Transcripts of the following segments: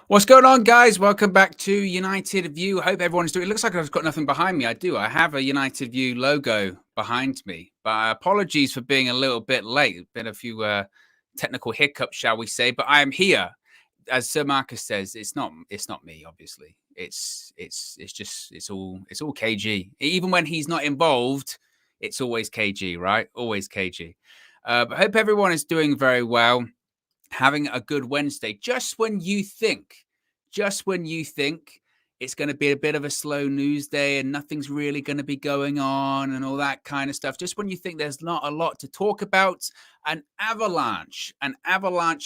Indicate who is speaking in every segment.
Speaker 1: What's going on, guys? Welcome back to United View. Hope everyone's doing. It looks like I've got nothing behind me. I do. I have a United View logo behind me, but apologies for being a little bit late. Been a few technical hiccups, shall we say? But I am here, as Sir Marcus says. It's not me, obviously. It's all KG. Even when he's not involved, it's always KG, right? Always KG. But I hope everyone is doing very well. Having a good Wednesday, just when you think it's going to be a bit of a slow news day and nothing's really going to be going on and all that kind of stuff. Just when you think there's not a lot to talk about, an avalanche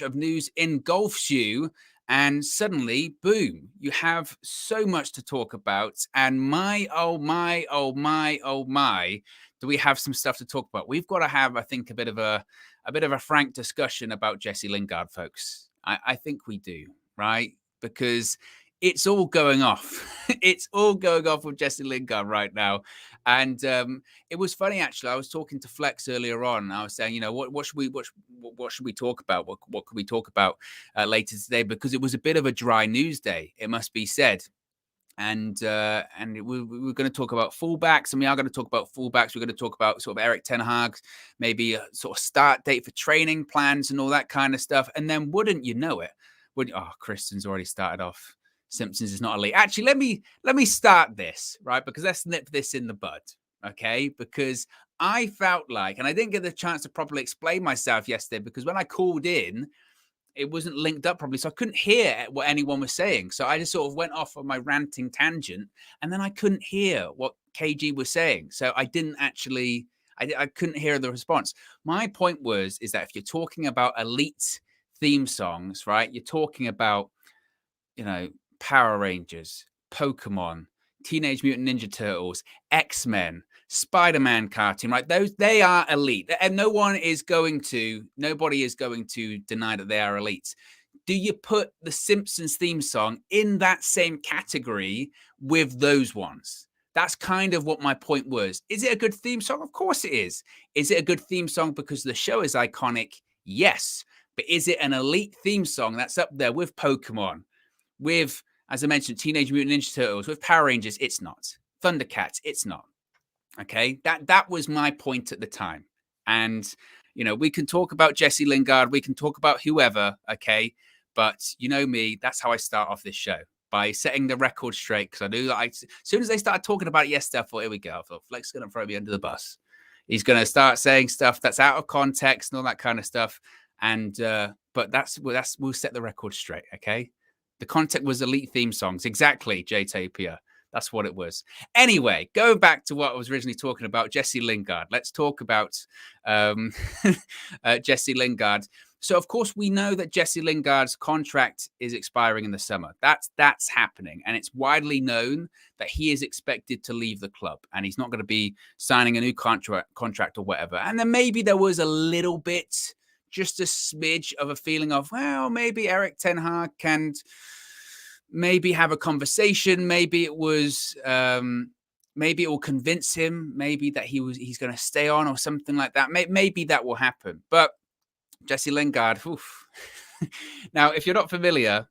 Speaker 1: of news engulfs you. And suddenly, boom, you have so much to talk about. And oh my, do we have some stuff to talk about? We've got to have, I think, a bit of a frank discussion about Jesse Lingard, folks. I think we do, right? Because it's all going off. It's all going off with Jesse Lingard right now. And it was funny, actually. I was talking to Flex earlier on. I was saying, what should we talk about? What could we talk about later today? Because it was a bit of a dry news day, it must be said. And we're going to talk about fullbacks, and we are going to talk about fullbacks. We're going to talk about sort of Erik ten Hag, maybe a sort of start date for training plans and all that kind of stuff. And then, wouldn't you know it? Kristen's already started off. Simpsons is not elite. Actually, let me start this, right? Because let's nip this in the bud, okay? Because I felt like, and I didn't get the chance to properly explain myself yesterday, because when I called in, it wasn't linked up properly, so I couldn't hear what anyone was saying. So I just sort of went off on my ranting tangent, and then I couldn't hear what KG was saying. So I didn't actually, I couldn't hear the response. My point is that if you're talking about elite theme songs, right, you're talking about, Power Rangers, Pokemon, Teenage Mutant Ninja Turtles, X-Men, Spider-Man cartoon, right? They are elite, and nobody is going to deny that they are elite. Do you put the Simpsons theme song in that same category with those ones? That's kind of what my point was. Is it a good theme song? Of course it is. Is it a good theme song because the show is iconic? Yes. But is it an elite theme song that's up there with Pokemon, with, as I mentioned, Teenage Mutant Ninja Turtles, with Power Rangers? It's not. Thundercats, it's not. Okay, that was my point at the time. And, we can talk about Jesse Lingard, we can talk about whoever, okay? But you know me, that's how I start off this show, by setting the record straight, because I knew that as soon as they started talking about it yesterday, I thought, here we go. I thought, Flex is going to throw me under the bus. He's going to start saying stuff that's out of context and all that kind of stuff. And, but we'll set the record straight, okay? The context was elite theme songs. Exactly, J. Tapia. That's what it was. Anyway, going back to what I was originally talking about, Jesse Lingard. Let's talk about Jesse Lingard. So, of course, we know that Jesse Lingard's contract is expiring in the summer. That's happening. And it's widely known that he is expected to leave the club. And he's not going to be signing a new contract or whatever. And then maybe there was a little bit, just a smidge of a feeling of, well, maybe Erik ten Hag can maybe have a conversation. Maybe it was, maybe it will convince him, maybe that he's going to stay on or something like that. Maybe that will happen. But Jesse Lingard, oof. Now, if you're not familiar,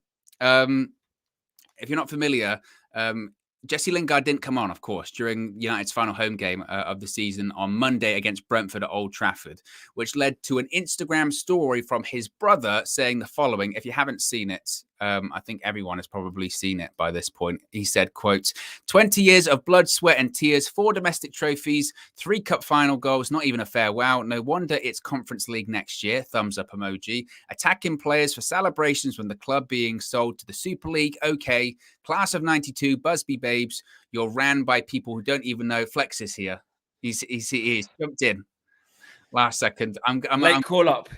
Speaker 1: Jesse Lingard didn't come on, of course, during United's final home game of the season on Monday against Brentford at Old Trafford, which led to an Instagram story from his brother saying the following. If you haven't seen it, I think everyone has probably seen it by this point. He said, quote, 20 years of blood, sweat and tears, 4 domestic trophies, 3 cup final goals, not even a farewell. No wonder it's Conference League next year. Thumbs up emoji. Attacking players for celebrations when the club being sold to the Super League. Okay. Class of 92, Busby babes. You're ran by people who don't even know. Flex is here. He's jumped in last second. I'm
Speaker 2: call up.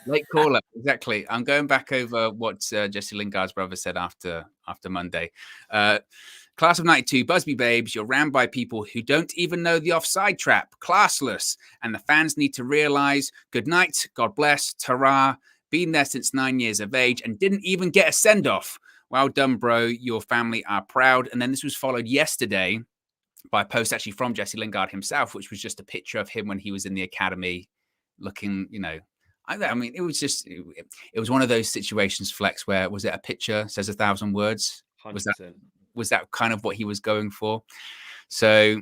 Speaker 1: Late call-up, exactly. I'm going back over what Jesse Lingard's brother said after Monday. Class of 92, Busby babes, you're ran by people who don't even know the offside trap. Classless. And the fans need to realise, good night, God bless, ta-ra, been there since 9 years of age and didn't even get a send-off. Well done, bro. Your family are proud. And then this was followed yesterday by a post actually from Jesse Lingard himself, which was just a picture of him when he was in the academy looking, I mean, it was just it was one of those situations, Flex, where was it a picture says 1,000 words?
Speaker 2: 100%.
Speaker 1: Was that kind of what he was going for? So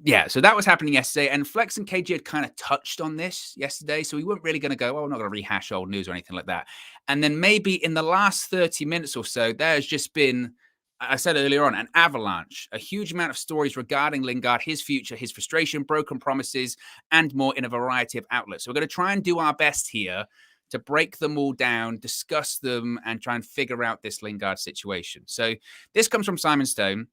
Speaker 1: yeah, so that was happening yesterday, and Flex and KG had kind of touched on this yesterday, so we weren't really going to go, oh, we're not going to rehash old news or anything like that. And then maybe in the last 30 minutes or so, there's just been, I said earlier on, an avalanche, a huge amount of stories regarding Lingard, his future, his frustration, broken promises, and more in a variety of outlets. So we're going to try and do our best here to break them all down, discuss them, and try and figure out this Lingard situation. So this comes from Simon Stone.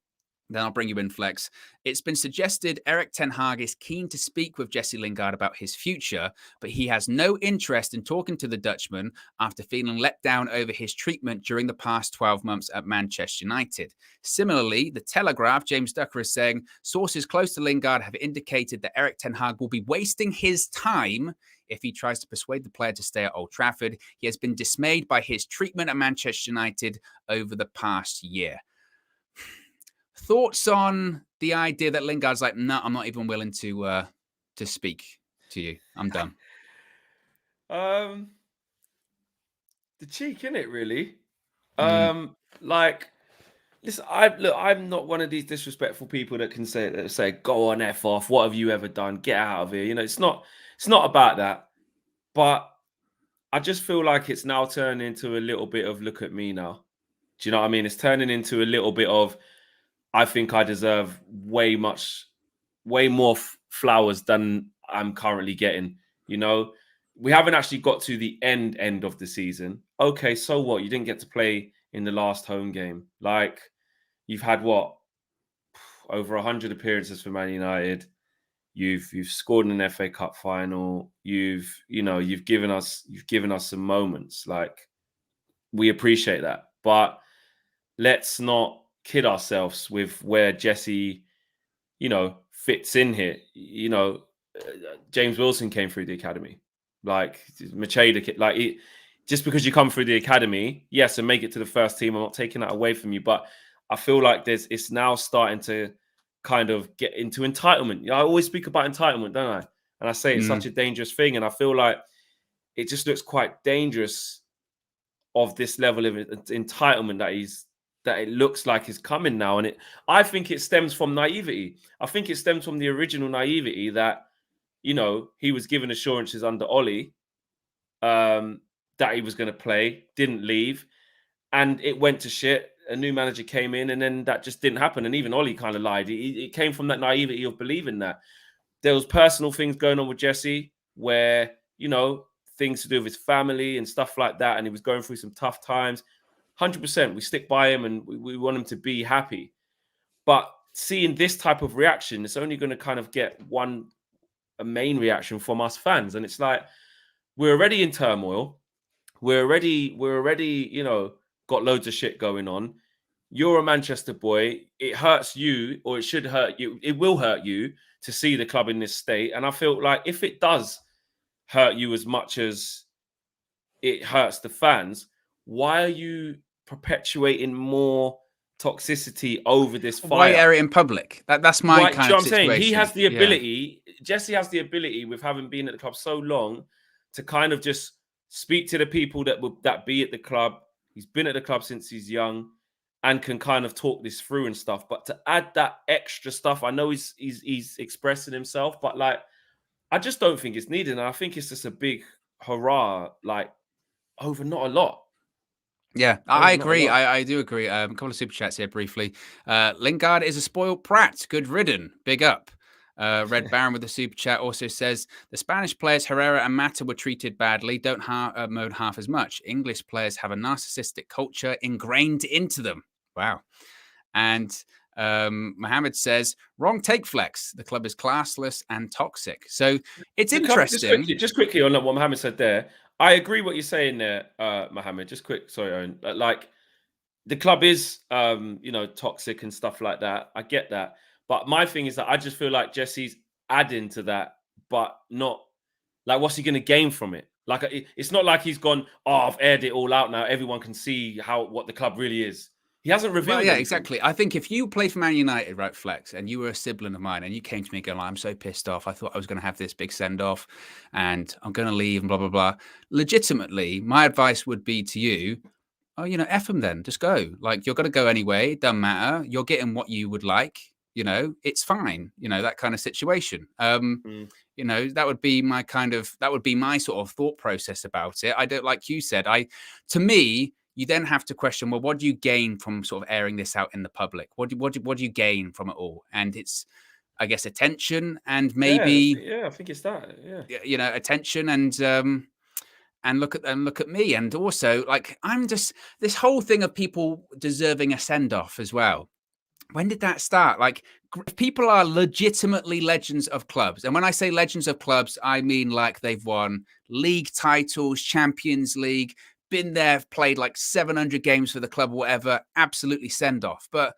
Speaker 1: Then I'll bring you in, Flex. It's been suggested Erik ten Hag is keen to speak with Jesse Lingard about his future, but he has no interest in talking to the Dutchman after feeling let down over his treatment during the past 12 months at Manchester United. Similarly, the Telegraph, James Ducker, is saying sources close to Lingard have indicated that Erik ten Hag will be wasting his time if he tries to persuade the player to stay at Old Trafford. He has been dismayed by his treatment at Manchester United over the past year. Thoughts on the idea that Lingard's like, no, I'm not even willing to speak to you. I'm done.
Speaker 2: The cheek, innit, really? Like, listen, I'm not one of these disrespectful people that can say, go on, F off, what have you ever done? Get out of here. You know, it's not about that. But I just feel like it's now turned into a little bit of look at me now. Do you know what I mean? It's turning into a little bit of, I think I deserve way more flowers than I'm currently getting. You know, we haven't actually got to the end of the season. Okay, so what? You didn't get to play in the last home game. Like, you've had what, over 100 appearances for Man United. You've scored in an FA Cup final. You've given us some moments. Like, we appreciate that, but let's not kid ourselves with where Jesse, fits in here. James Wilson came through the academy, like Macheda. Like, just because you come through the academy, yes, and make it to the first team, I'm not taking that away from you, but I feel like it's now starting to kind of get into entitlement. I always speak about entitlement, don't I? And I say it's such a dangerous thing, and I feel like it just looks quite dangerous of this level of entitlement that it looks like is coming now. And I think it stems from naivety. I think it stems from the original naivety that, he was given assurances under Ollie that he was going to play, didn't leave, and it went to shit. A new manager came in, and then that just didn't happen. And even Ollie kind of lied. It came from that naivety of believing that. There was personal things going on with Jesse where, things to do with his family and stuff like that, and he was going through some tough times. 100%, we stick by him and we want him to be happy. But seeing this type of reaction, it's only going to kind of get a main reaction from us fans. And it's like, we're already in turmoil. We're already, got loads of shit going on. You're a Manchester boy. It hurts you, or it should hurt you. It will hurt you to see the club in this state. And I feel like if it does hurt you as much as it hurts the fans, why are you perpetuating more toxicity over this fire?
Speaker 1: Why air it in public? That's my kind of situation.
Speaker 2: He has the ability, Jesse has the ability, with having been at the club so long, to kind of just speak to the people that be at the club. He's been at the club since he's young and can kind of talk this through and stuff. But to add that extra stuff, I know he's expressing himself, but like, I just don't think it's needed. And I think it's just a big hurrah, like, over not a lot.
Speaker 1: Yeah, I agree. I do agree. A couple of super chats here briefly. Lingard is a spoiled brat. Good ridden. Big up. Red Baron with the super chat also says the Spanish players Herrera and Mata were treated badly. Don't moan half as much. English players have a narcissistic culture ingrained into them. Wow. And Mohammed says, wrong take, Flex. The club is classless and toxic. So it's interesting.
Speaker 2: Just quickly on what Mohammed said there. I agree what you're saying there, Mohammed. Just quick, sorry, Owen. Like, the club is, toxic and stuff like that. I get that. But my thing is that I just feel like Jesse's adding to that, but not, like, what's he going to gain from it? Like, it's not like he's gone, I've aired it all out now. Everyone can see what the club really is. He hasn't
Speaker 1: Well,
Speaker 2: revealed
Speaker 1: yeah,
Speaker 2: anything.
Speaker 1: exactly. I think if you played for Man United, right, Flex, and you were a sibling of mine, and you came to me going, "I'm so pissed off. I thought I was going to have this big send off, and I'm going to leave, and blah blah blah." Legitimately, my advice would be to you, "Oh, F them then. Just go. Like you're going to go anyway. It doesn't matter. You're getting what you would like. It's fine. That kind of situation." That would be my sort of thought process about it. I don't, like you said, to me, you then have to question, well, what do you gain from sort of airing this out in the public? What do you gain from it all? And it's, I guess, attention and
Speaker 2: Yeah,
Speaker 1: maybe,
Speaker 2: I think it's that. Yeah.
Speaker 1: attention and look at me. And also, like, I'm just this whole thing of people deserving a send off as well. When did that start? Like, if people are legitimately legends of clubs, and when I say legends of clubs, I mean like they've won league titles, Champions League, been there, played like 700 games for the club or whatever, absolutely send off. But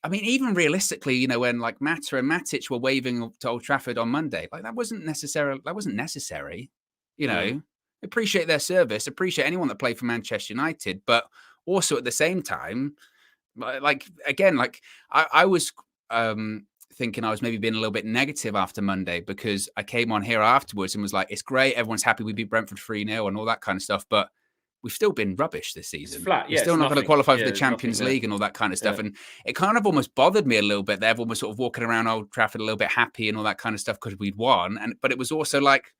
Speaker 1: I mean, even realistically, when like Mata and Matic were waving to Old Trafford on Monday, like that wasn't necessary. Appreciate their service, appreciate anyone that played for Manchester United, but also at the same time, like again, like I was thinking I was maybe being a little bit negative after Monday because I came on here afterwards and was like, it's great, everyone's happy we beat Brentford 3-0 and all that kind of stuff, but we've still been rubbish this season.
Speaker 2: It's flat.
Speaker 1: We're
Speaker 2: Yeah,
Speaker 1: still
Speaker 2: it's
Speaker 1: not going to
Speaker 2: nothing.
Speaker 1: qualify for
Speaker 2: Yeah,
Speaker 1: the
Speaker 2: there's nothing
Speaker 1: Champions
Speaker 2: there.
Speaker 1: League and all that kind of stuff.
Speaker 2: Yeah.
Speaker 1: And it kind of almost bothered me a little bit. Everyone was sort of walking around Old Trafford a little bit happy and all that kind of stuff because we'd won. But it was also like,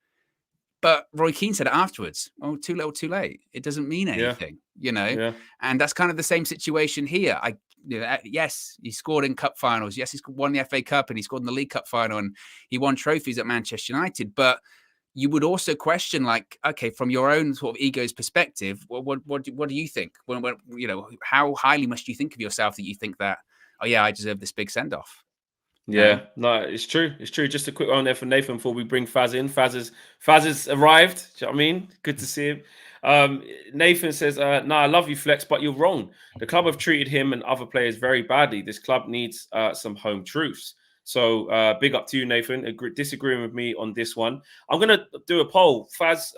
Speaker 1: but Roy Keane said it afterwards. Oh, too little, too late. It doesn't mean anything,
Speaker 2: Yeah.
Speaker 1: And that's kind of the same situation here. Yes, he scored in cup finals. Yes, he's won the FA Cup and he scored in the League Cup final and he won trophies at Manchester United. But you would also question, like, okay, from your own sort of ego's perspective, what do you think? When how highly must you think of yourself that you think that, oh yeah, I deserve this big send off?
Speaker 2: Yeah, no, it's true. It's true. Just a quick one there for Nathan before we bring Faz in. Faz has arrived. Do you know what I mean? Good to see him. Nathan says, "No, I love you, Flex, but you're wrong. The club have treated him and other players very badly. This club needs some home truths." So big up to you, Nathan. Disagreeing with me on this one. I'm gonna do a poll. Faz,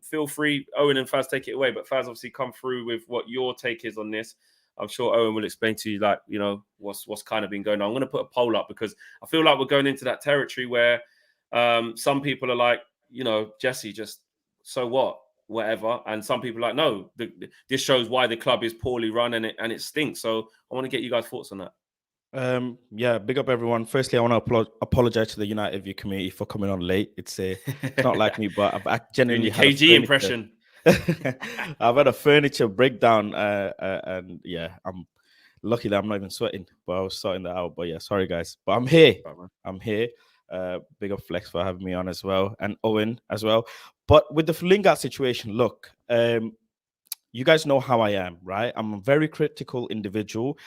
Speaker 2: feel free. Owen and Faz, take it away. But Faz, obviously, come through with what your take is on this. I'm sure Owen will explain to you, like, what's kind of been going on. I'm going to put a poll up because I feel like we're going into that territory where some people are like, Jesse, just so what, whatever, and some people are like, no, this shows why the club is poorly run and it stinks. So I want to get you guys' thoughts on that.
Speaker 3: Yeah, big up everyone. Firstly, I want to apologize to the United View community for coming on late. It's not like me, but I've genuinely
Speaker 2: had KG impression.
Speaker 3: I've had a furniture breakdown, and yeah, I'm lucky that I'm not even sweating, but I was sorting that out. But yeah, sorry guys, but I'm here. I'm here. Big up Flex for having me on as well, and Owen as well. But with the Lingard situation, look, you guys know how I am, right? I'm a very critical individual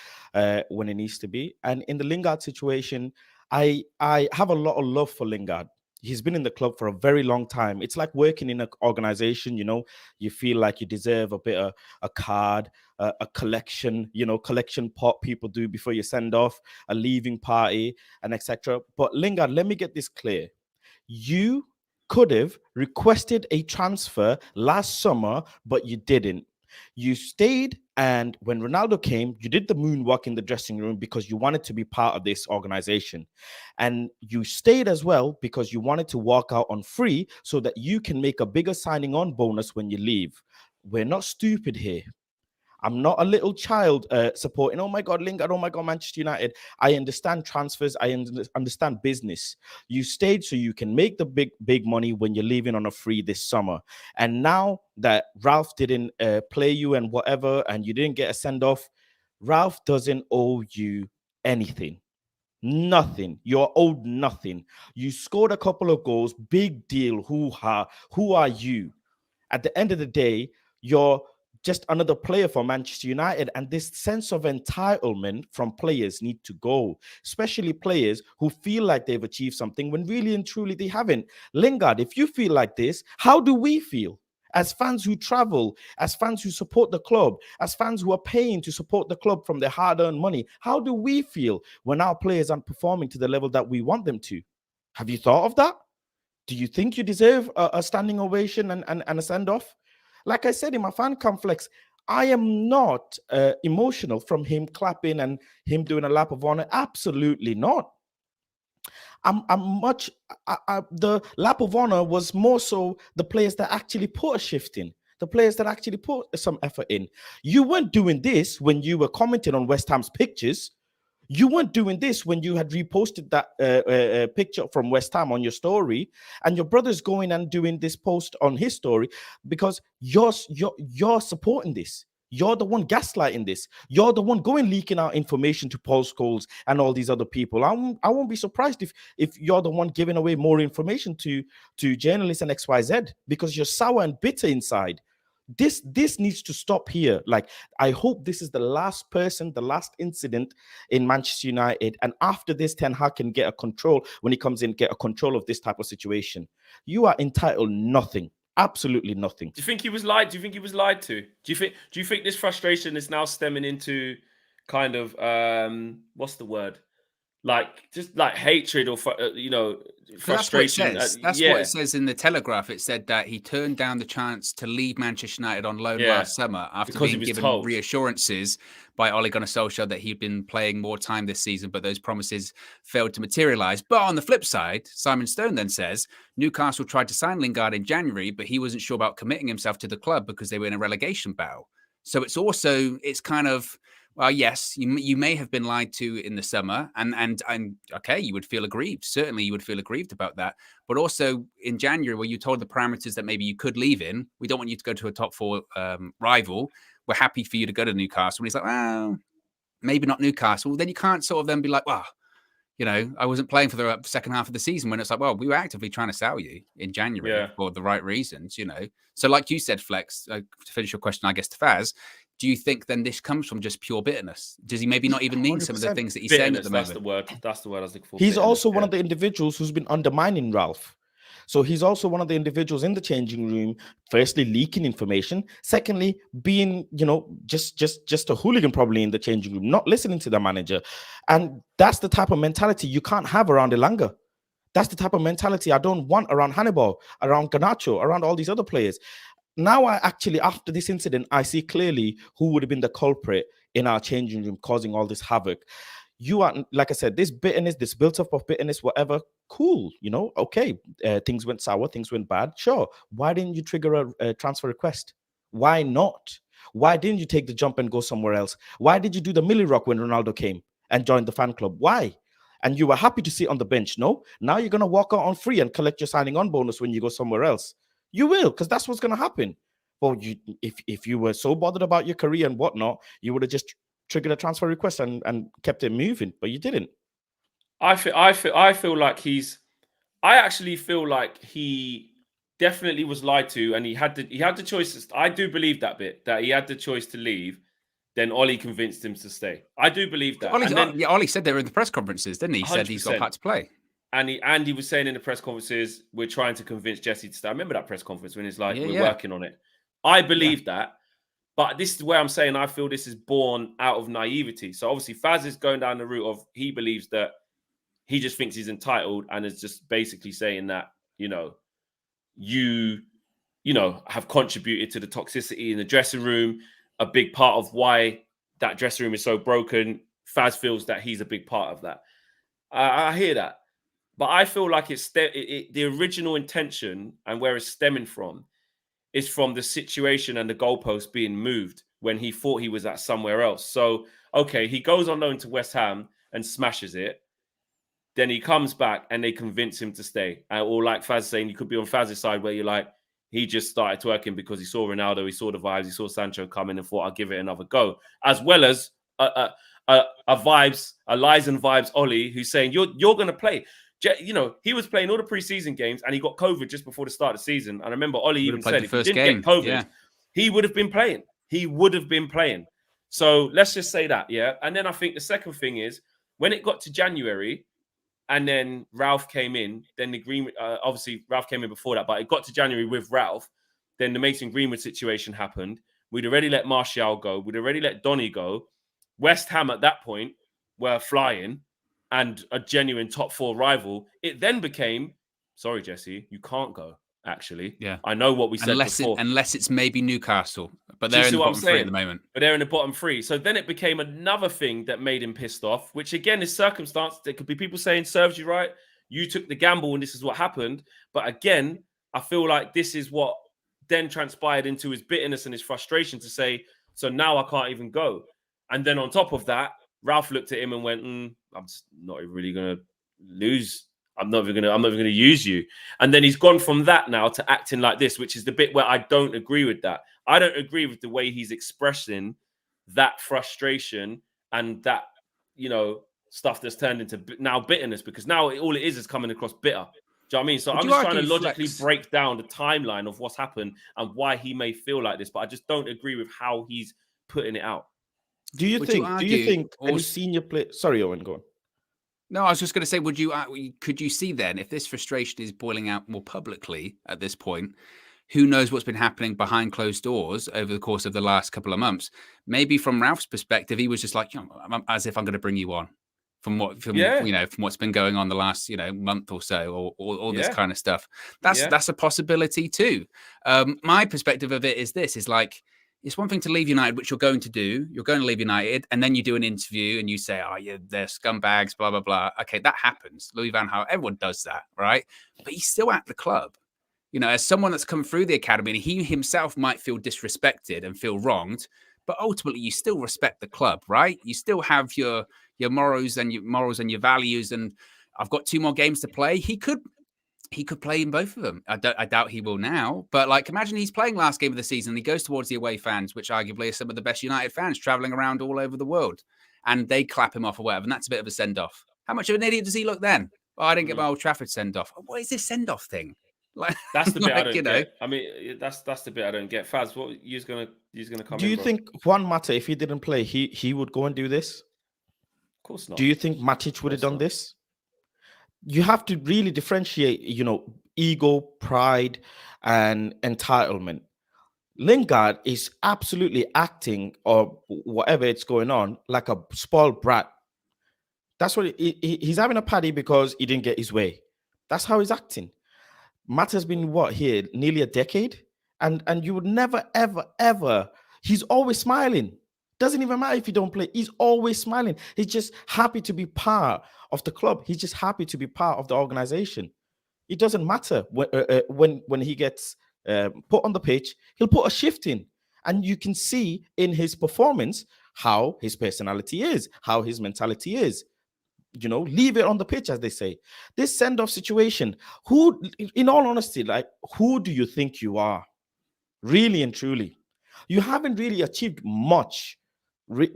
Speaker 3: when it needs to be, and in the Lingard situation, I have a lot of love for Lingard. He's been in the club for a very long time. It's like working in an organization, you feel like you deserve a bit of a card, a collection, collection pot people do before you send off, a leaving party, and etc. But Lingard, let me get this clear. You could have requested a transfer last summer, but you didn't. You stayed, and when Ronaldo came, you did the moonwalk in the dressing room because you wanted to be part of this organization. And you stayed as well because you wanted to walk out on free so that you can make a bigger signing on bonus when you leave. We're not stupid here. I'm not a little child supporting, oh my God, Lingard, oh my God, Manchester United. I understand transfers. I understand business. You stayed so you can make the big money when you're leaving on a free this summer. And now that Ralph didn't play you and whatever, and you didn't get a send-off, Ralph doesn't owe you anything. Nothing. You're owed nothing. You scored a couple of goals. Big deal. Who are you? At the end of the day, you're just another player for Manchester United, and this sense of entitlement from players need to go, especially players who feel like they've achieved something when really and truly they haven't. Lingard, if you feel like this, how do we feel? As fans who travel, as fans who support the club, as fans who are paying to support the club from their hard-earned money, how do we feel when our players aren't performing to the level that we want them to? Have you thought of that? Do you think you deserve a standing ovation and a send-off? Like I said in my fan complex, I am not emotional from him clapping and him doing a lap of honor. Absolutely not. The lap of honor was more so the players that actually put a shift in, the players that actually put some effort in. You weren't doing this when you were commenting on West Ham's pictures. You weren't doing this when you had reposted that picture from West Ham on your story, and your brother's going and doing this post on his story because you're supporting this. You're the one gaslighting this. You're the one going leaking out information to Paul Scholes and all these other people. I won't be surprised if you're the one giving away more information to journalists and XYZ because you're sour and bitter inside. This needs to stop here. Like, I hope this is the last incident in Manchester United. And after this, Ten Hag can get a control when he comes in, get a control of this type of situation. You are entitled nothing. Absolutely nothing.
Speaker 2: Do you think he was lied? Do you think he was lied to? Do you think this frustration is now stemming into kind of what's the word? Like just like hatred or frustration.
Speaker 1: That's what it says in the Telegraph. It said that he turned down the chance to leave Manchester United on loan last summer after being given reassurances by Ole Gunnar Solskjaer that he'd been playing more time this season, but those promises failed to materialise. But on the flip side, Simon Stone then says Newcastle tried to sign Lingard in January, but he wasn't sure about committing himself to the club because they were in a relegation battle. So it's kind of, well, yes, you may have been lied to in the summer, and okay, you would feel aggrieved. Certainly, you would feel aggrieved about that. But also in January, where you told the parameters that maybe you could leave in, we don't want you to go to a top four rival. We're happy for you to go to Newcastle. And he's like, well, maybe not Newcastle. Then you can't sort of then be like, well, I wasn't playing for the second half of the season, when it's like, well, we were actively trying to sell you in January for the right reasons, So like you said, Flex, to finish your question, I guess, to Faz, do you think then this comes from just pure bitterness? Does he maybe not even mean 100%. Some of the things that he's saying at the moment?
Speaker 2: That's the word I was looking for.
Speaker 3: He's also one of the individuals who's been undermining Ralph. So he's also one of the individuals in the changing room, firstly, leaking information. Secondly, being, just a hooligan probably in the changing room, not listening to the manager. And that's the type of mentality you can't have around Elanga. That's the type of mentality I don't want around Hannibal, around Garnacho, around all these other players. Now, after this incident, I see clearly who would have been the culprit in our changing room causing all this havoc. You are, like I said, this bitterness, this built up of bitterness, whatever, cool, okay. Things went sour, things went bad. Sure. Why didn't you trigger a transfer request? Why not? Why didn't you take the jump and go somewhere else? Why did you do the Millie Rock when Ronaldo came and joined the fan club? Why? And you were happy to sit on the bench. No, now you're going to walk out on free and collect your signing on bonus when you go somewhere else. You will, because that's what's going to happen. Well, if you were so bothered about your career and whatnot, you would have just triggered a transfer request and kept it moving, but you didn't.
Speaker 2: I feel like I actually feel like he definitely was lied to, and he had the choice. I do believe that bit, that he had the choice to leave. Then Ollie convinced him to stay. I do believe that.
Speaker 1: Ollie said they were in the press conferences, didn't he? He 100%. Said he's got part to play.
Speaker 2: And he was saying in the press conferences, we're trying to convince Jesse to stay. I remember that press conference when he's like, we're working on it. I believe that. But this is where I'm saying I feel this is born out of naivety. So obviously Faz is going down the route of he believes that he just thinks he's entitled and is just basically saying that, you have contributed to the toxicity in the dressing room. A big part of why that dressing room is so broken. Faz feels that he's a big part of that. I hear that. But I feel like the original intention and where it's stemming from is from the situation and the goalpost being moved when he thought he was at somewhere else. So, okay, he goes on loan to West Ham and smashes it. Then he comes back and they convince him to stay. Or like Faz saying, you could be on Faz's side where you're like, he just started twerking because he saw Ronaldo, he saw the vibes, he saw Sancho coming and thought, I'll give it another go. As well as a lies and vibes Ollie, who's saying, you're going to play. He was playing all the preseason games and he got COVID just before the start of the season. And I remember Ollie even said if he didn't get COVID, he would have been playing. He would have been playing. So let's just say that, yeah. And then I think the second thing is when it got to January and then Ralph came in, then the agreement, obviously Ralph came in before that, but it got to January with Ralph. Then the Mason Greenwood situation happened. We'd already let Martial go. We'd already let Donny go. West Ham at that point were flying and a genuine top four rival. It then became, sorry, Jesse, you can't go. actually.
Speaker 1: Yeah.
Speaker 2: I know what we said before.
Speaker 1: Unless it's maybe Newcastle, but
Speaker 2: Do you
Speaker 1: they're in
Speaker 2: see
Speaker 1: the
Speaker 2: what I'm
Speaker 1: bottom three at
Speaker 2: saying?
Speaker 1: the moment.
Speaker 2: But they're in the bottom three. So then it became another thing that made him pissed off, which again is circumstance. There could be people saying, serves you right. You took the gamble and this is what happened. But again, I feel like this is what then transpired into his bitterness and his frustration to say, so now I can't even go. And then on top of that, Ralph looked at him and went, I'm not really going to lose. I'm not even going to use you. And then he's gone from that now to acting like this, which is the bit where I don't agree with that. I don't agree with the way he's expressing that frustration and that, stuff that's turned into now bitterness, because now all it is coming across bitter. Do you know what I mean? So I'm just trying to logically break down the timeline of what's happened and why he may feel like this, but I just don't agree with how he's putting it out.
Speaker 3: Do you think any senior player? Sorry, Owen, go on.
Speaker 1: No, I was just going to say, could you see then, if this frustration is boiling out more publicly at this point, who knows what's been happening behind closed doors over the course of the last couple of months? Maybe from Ralph's perspective, he was just like, as if I'm going to bring you on from what's been going on the last, month or so, or all this kind of stuff. That's a possibility too. My perspective of it is like, it's one thing to leave United, which you're going to do. You're going to leave United, and then you do an interview and you say, they're scumbags, blah, blah, blah. Okay, that happens. Louis van Gaal, everyone does that, right? But he's still at the club. As someone that's come through the academy, and he himself might feel disrespected and feel wronged, but ultimately you still respect the club, right? You still have your morals and your values. And I've got 2 more games to play. He could play in both of them. I doubt he will now. But imagine he's playing last game of the season. And he goes towards the away fans, which arguably are some of the best United fans traveling around all over the world, and they clap him off or whatever. And that's a bit of a send off. How much of an idiot does he look then? I didn't get my Old Trafford send off. What is this send off thing?
Speaker 2: That's the bit I don't get. I mean, that's the bit I don't get. Faz, what you's gonna come?
Speaker 3: Do you think Juan Mata, if he didn't play, he would go and do this?
Speaker 2: Of course not.
Speaker 3: Do you think Matic would have done this? You have to really differentiate, ego, pride, and entitlement. Lingard is absolutely acting, or whatever it's going on, like a spoiled brat. That's what he's having a paddy because he didn't get his way. That's how he's acting. Matt has been here nearly a decade, and you would never ever. He's always smiling. Doesn't even matter if you don't play. He's always smiling. He's just happy to be part of the club. He's just happy to be part of the organization. It doesn't matter when he gets put on the pitch. He'll put a shift in, and you can see in his performance how his personality is, how his mentality is. Leave it on the pitch, as they say. This send-off situation, who, in all honesty, who do you think you are? Really and truly. You haven't really achieved much. There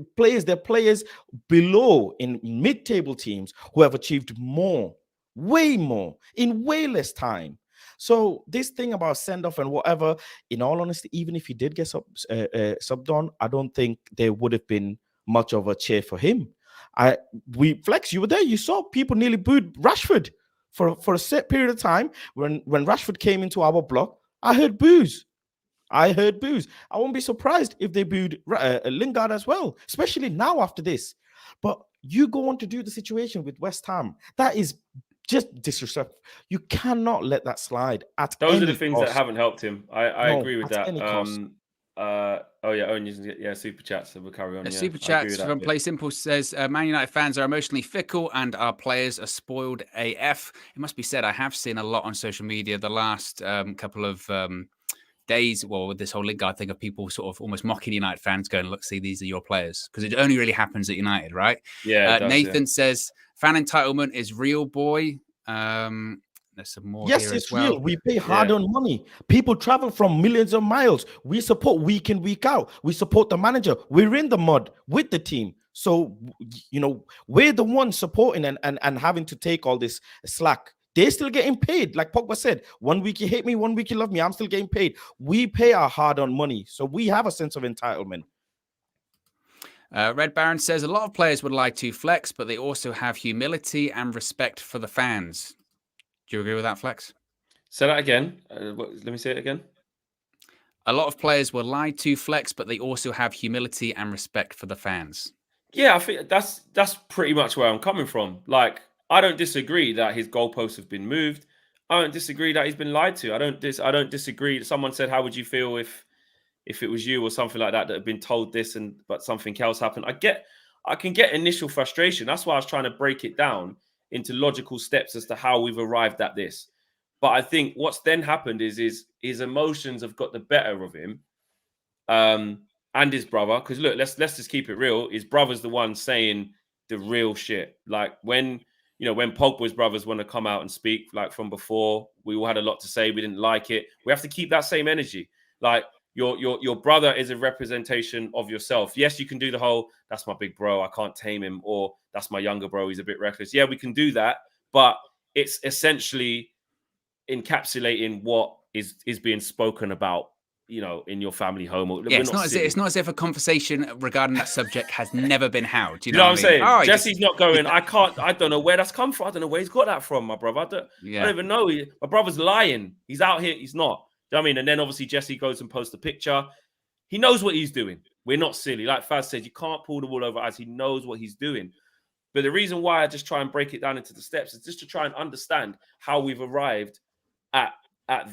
Speaker 3: are players below in mid-table teams who have achieved more, way more, in way less time. So this thing about send-off and whatever, in all honesty, even if he did get subbed on, I don't think there would have been much of a cheer for him. Flex, you were there. You saw people nearly booed Rashford for a set period of time. When Rashford came into our block, I heard boos. I won't be surprised if they booed Lingard as well, especially now after this. But you go on to do the situation with West Ham. That is just disrespectful. You cannot let that slide.
Speaker 2: Those are the things that haven't helped him. I agree with that. Owen using super chats, so we'll carry on.
Speaker 1: Super chats from Play Simple says Man United fans are emotionally fickle and our players are spoiled AF. It must be said, I have seen a lot on social media the last couple of days, with this whole Lingard thing, of people sort of almost mocking United fans, going, look, see, these are your players, because it only really happens at United, right?
Speaker 2: Yeah.
Speaker 1: Nathan says fan entitlement is real, boy. There's some more.
Speaker 3: Yes,
Speaker 1: here
Speaker 3: it's
Speaker 1: as well.
Speaker 3: real. We pay hard-earned money. People travel from millions of miles. We support week in, week out. We support the manager. We're in the mud with the team. So, we're the ones supporting and having to take all this slack. They're still getting paid. Like Pogba said, 1 week you hate me, 1 week you love me. I'm still getting paid. We pay our hard-earned money. So we have a sense of entitlement.
Speaker 1: Red Baron says a lot of players would like to flex, but they also have humility and respect for the fans. Do you agree with that, Flex?
Speaker 2: Say that again. Let me say it again.
Speaker 1: A lot of players will lie to flex, but they also have humility and respect for the fans.
Speaker 2: Yeah, I think that's pretty much where I'm coming from. I don't disagree that his goalposts have been moved. I don't disagree that he's been lied to. I don't disagree. Someone said, "How would you feel if it was you or something like that had been told this but something else happened?" I can get initial frustration. That's why I was trying to break it down into logical steps as to how we've arrived at this. But I think what's then happened is his emotions have got the better of him, and his brother. Because look, let's just keep it real. His brother's the one saying the real shit. Like when Pogba's brothers want to come out and speak, like from before, we all had a lot to say. We didn't like it. We have to keep that same energy. Like your brother is a representation of yourself. Yes, you can do the whole, that's my big bro, I can't tame him, or that's my younger bro, he's a bit reckless. Yeah, we can do that, but it's essentially encapsulating what is being spoken about, in your family home. Or,
Speaker 1: yeah, it's not as if a conversation regarding that subject has never been held. You
Speaker 2: know
Speaker 1: know
Speaker 2: what I'm saying?
Speaker 1: Oh,
Speaker 2: Jesse's not going, I don't know where that's come from. I don't know where he's got that from, my brother. I don't even know. My brother's lying. He's out here. He's not. Do you know what I mean? And then obviously Jesse goes and posts a picture. He knows what he's doing. We're not silly. Like Faz said, you can't pull the wool over eyes. He knows what he's doing. But the reason why I just try and break it down into the steps is just to try and understand how we've arrived at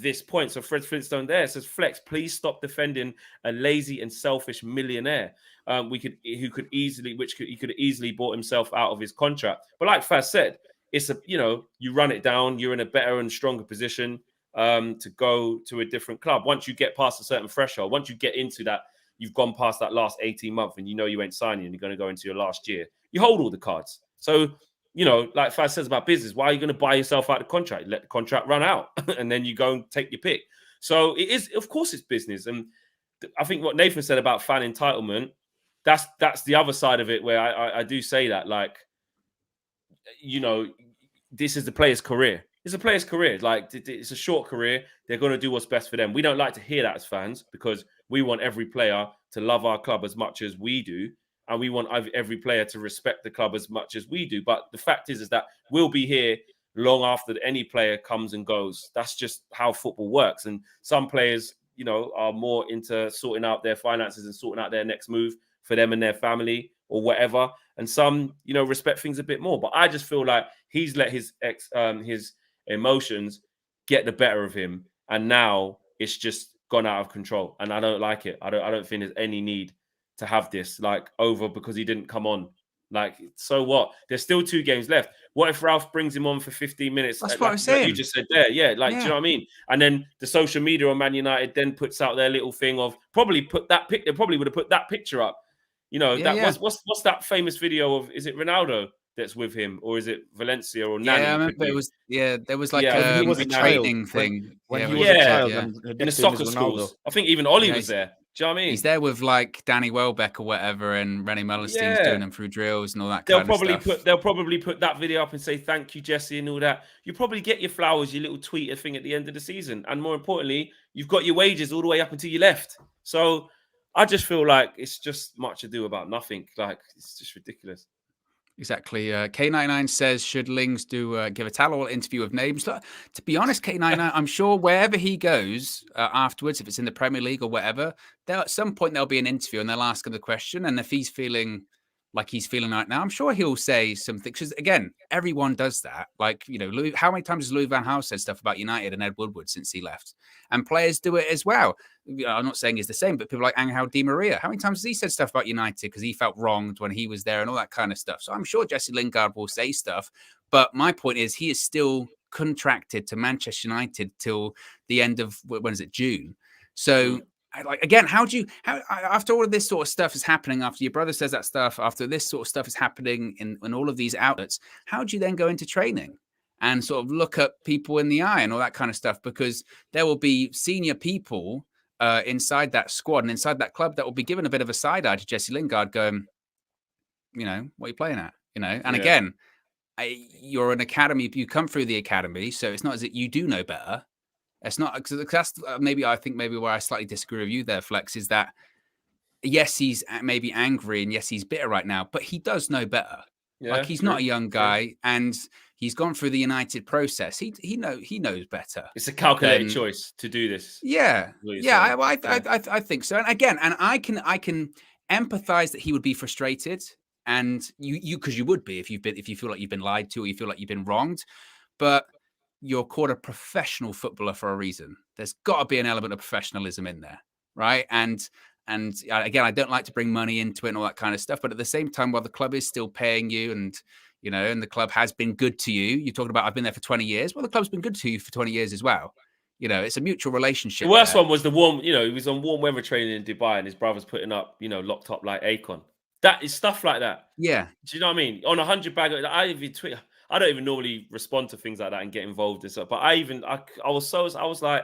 Speaker 2: this point. So Fred Flintstone there says, Flex, please stop defending a lazy and selfish millionaire. He could have easily bought himself out of his contract. But like Faz said, it's you run it down, you're in a better and stronger position to go to a different club. Once you get past a certain threshold, once you get into that, you've gone past that last 18 months and you ain't signing and you're going to go into your last year. You hold all the cards. So, like Faz says about business, why are you going to buy yourself out of the contract? Let the contract run out and then you go and take your pick. So it is, of course, it's business. And I think what Nathan said about fan entitlement, that's the other side of it where I do say that, like, this is the player's career. It's a player's career. Like, it's a short career. They're going to do what's best for them. We don't like to hear that as fans because we want every player to love our club as much as we do. And we want every player to respect the club as much as we do. But the fact is that we'll be here long after any player comes and goes. That's just how football works. And some players, are more into sorting out their finances and sorting out their next move for them and their family or whatever. And some, respect things a bit more. But I just feel like he's let his emotions get the better of him. And now it's just gone out of control. And I don't like it. I don't think there's any need to have this over because he didn't come on. So what? There's still 2 games left. What if Ralph brings him on for 15 minutes?
Speaker 1: That's what I'm saying.
Speaker 2: You just said there. Yeah. Do you know what I mean? And then the social media on Man United then puts out their little thing of probably put that pic. They probably would have put that picture up. What's that famous video of? Is it Ronaldo that's with him, or is it Valencia or Nani?
Speaker 1: Yeah, I remember it was. Yeah, there was like a training thing
Speaker 3: when he was a child
Speaker 2: in the soccer schools. I think even Ollie was there. Do you know what I mean?
Speaker 1: He's there with like Danny Welbeck or whatever, and Rennie Mullenstein's doing them through drills and all that kind of stuff.
Speaker 2: They'll probably put that video up and say thank you, Jesse, and all that. You probably get your flowers, your little tweeter thing at the end of the season, and more importantly, you've got your wages all the way up until you left. So I just feel like it's just much ado about nothing. Like, it's just ridiculous.
Speaker 1: Exactly. K99 says, should Lings give a tell-all interview of names? Look, to be honest, K99, I'm sure wherever he goes afterwards, if it's in the Premier League or whatever, at some point there'll be an interview and they'll ask him the question. And if he's feeling like he's feeling right now, I'm sure he'll say something. Because again, everyone does that. Like, how many times has Louis van Gaal said stuff about United and Ed Woodward since he left? And players do it as well. I'm not saying it's the same, but people like Angel Di Maria, how many times has he said stuff about United because he felt wronged when he was there and all that kind of stuff? So I'm sure Jesse Lingard will say stuff. But my point is he is still contracted to Manchester United till the end of, when is it, June? So again, how after all of this sort of stuff is happening, after your brother says that stuff, after this sort of stuff is happening in all of these outlets, how do you then go into training and sort of look at people in the eye and all that kind of stuff? Because there will be senior people inside that squad and inside that club that will be given a bit of a side eye to Jesse Lingard going, what are you playing at? And again, you're an academy, you come through the academy, so it's not as if you do know better. It's not, because that's maybe where I slightly disagree with you there, Flex, is that yes, he's maybe angry and yes, he's bitter right now, but he does know better. Yeah, like he's not a young guy and he's gone through the United process. He knows better.
Speaker 2: It's a calculated choice to do this.
Speaker 1: Yeah, I think so. And again, I can empathize that he would be frustrated, and you because you would be if you feel like you've been lied to or you feel like you've been wronged, but you're called a professional footballer for a reason. There's got to be an element of professionalism in there, right? And again, I don't like to bring money into it and all that kind of stuff, but at the same time, while the club is still paying you, and and the club has been good to you, you're talking about I've been there for 20 years. Well, the club's been good to you for 20 years as well. It's a mutual relationship.
Speaker 2: The worst one was the warm. He was on warm weather training in Dubai, and his brother's putting up, locked up like Akon. That is stuff like that.
Speaker 1: Yeah.
Speaker 2: Do you know what I mean? On 100 bag, I don't even normally respond to things like that and get involved in stuff. But I was like,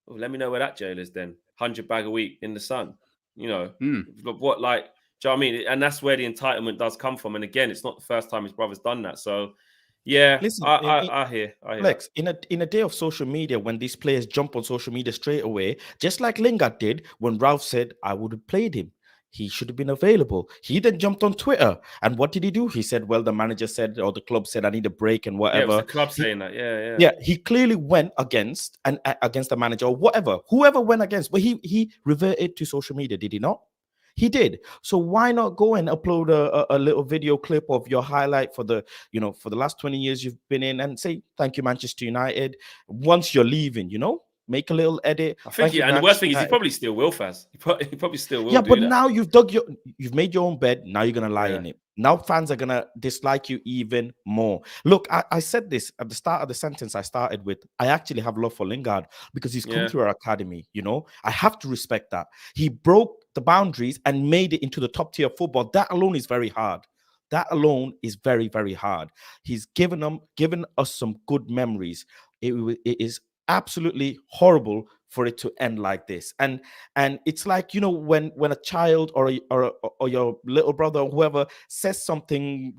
Speaker 2: oh, let me know where that jail is then. 100 bag a week in the sun. What, like, do you know what I mean? And that's where the entitlement does come from. And again, it's not the first time his brother's done that. So yeah, listen, I hear.
Speaker 3: Lex, in a day of social media, when these players jump on social media straight away, just like Lingard did when Ralph said I would have played him. He should have been available. He then jumped on Twitter. And what did he do? He said, well, the manager said, or the club said, I need a break and whatever.
Speaker 2: Yeah, it was the club saying that. Yeah.
Speaker 3: Yeah, he clearly went against the manager or whatever. Whoever went against, but he reverted to social media, did he not? He did. So why not go and upload a little video clip of your highlight for the last 20 years you've been in and say, thank you, Manchester United. Once you're leaving, make a little edit.
Speaker 2: I think, and the worst thing is he probably still will, Faz. He probably still will.
Speaker 3: Yeah, but now you've made your own bed. Now you're gonna lie in it. Now fans are gonna dislike you even more. Look, I said this at the start of the sentence I started with. I actually have love for Lingard because he's come through our academy. I have to respect that. He broke the boundaries and made it into the top tier of football. That alone is very hard. That alone is very, very hard. He's given us some good memories. It is absolutely horrible for it to end like this. And it's like, when a child or your little brother or whoever says something,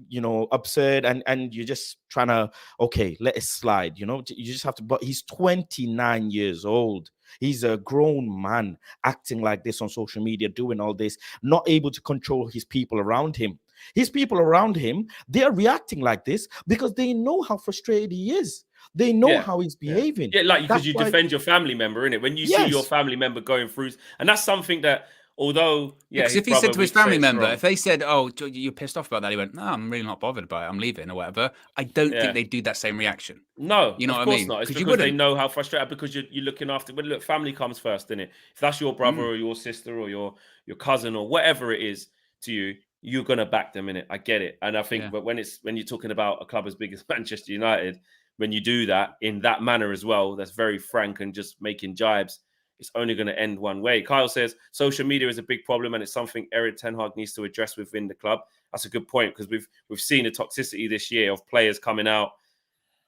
Speaker 3: absurd, and you're just trying to, okay, let it slide, you just have to, but he's 29 years old. He's a grown man acting like this on social media, doing all this, not able to control his people around him. His people around him, they're reacting like this because they know how frustrated he is. They know how he's behaving.
Speaker 2: Yeah, like because you defend your family member, innit? When you see your family member going through, and that's something that, although,
Speaker 1: because if he said to his family member, if they said, "Oh, you're pissed off about that," he went, "No, I'm really not bothered about it. I'm leaving or whatever." I don't think they do that same reaction.
Speaker 2: No,
Speaker 1: you know
Speaker 2: what
Speaker 1: I
Speaker 2: mean?
Speaker 1: mean?
Speaker 2: Not. It's because they know how frustrated. Because you're looking after. But look, family comes first, innit? If that's your brother or your sister or your cousin or whatever it is to you, you're gonna back them in it. I get it, and I think, but when you're talking about a club as big as Manchester United, when you do that in that manner as well, that's very frank and just making jibes, it's only going to end one way. Kyle says social media is a big problem and it's something Erik ten Hag needs to address within the club. That's a good point because we've seen the toxicity this year of players coming out,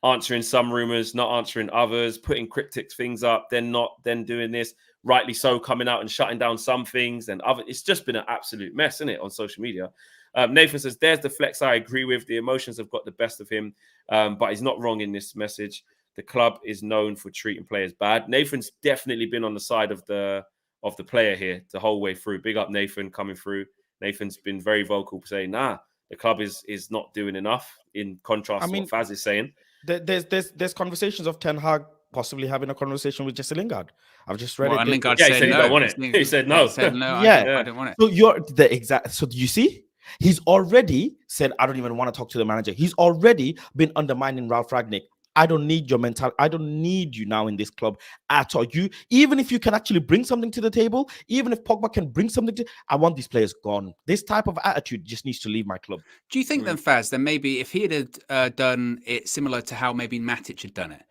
Speaker 2: answering some rumors, not answering others, putting cryptic things up, then doing this. Rightly so, coming out and shutting down some things and other. It's just been an absolute mess, isn't it, on social media? Nathan says, there's the flex I agree with. The emotions have got the best of him, but he's not wrong in this message. The club is known for treating players bad. Nathan's definitely been on the side of the player here the whole way through. Big up Nathan coming through. Nathan's been very vocal saying, the club is not doing enough, in contrast to what Faz is saying.
Speaker 3: There's conversations of Ten Hag possibly having a conversation with Jesse Lingard. I've just read it.
Speaker 1: And Lingard
Speaker 2: he said he don't want it. He said no.
Speaker 1: I don't want it.
Speaker 3: So you're the exact. So do you see? He's already said, I don't even want to talk to the manager. He's already been undermining Ralph Rangnick. I don't need your mentality. I don't need you now in this club at all. Even if you can actually bring something to the table, even if Pogba can bring something I want these players gone. This type of attitude just needs to leave my club.
Speaker 1: Do you think then, Faz, then maybe if he had done it similar to how maybe Matic had done it,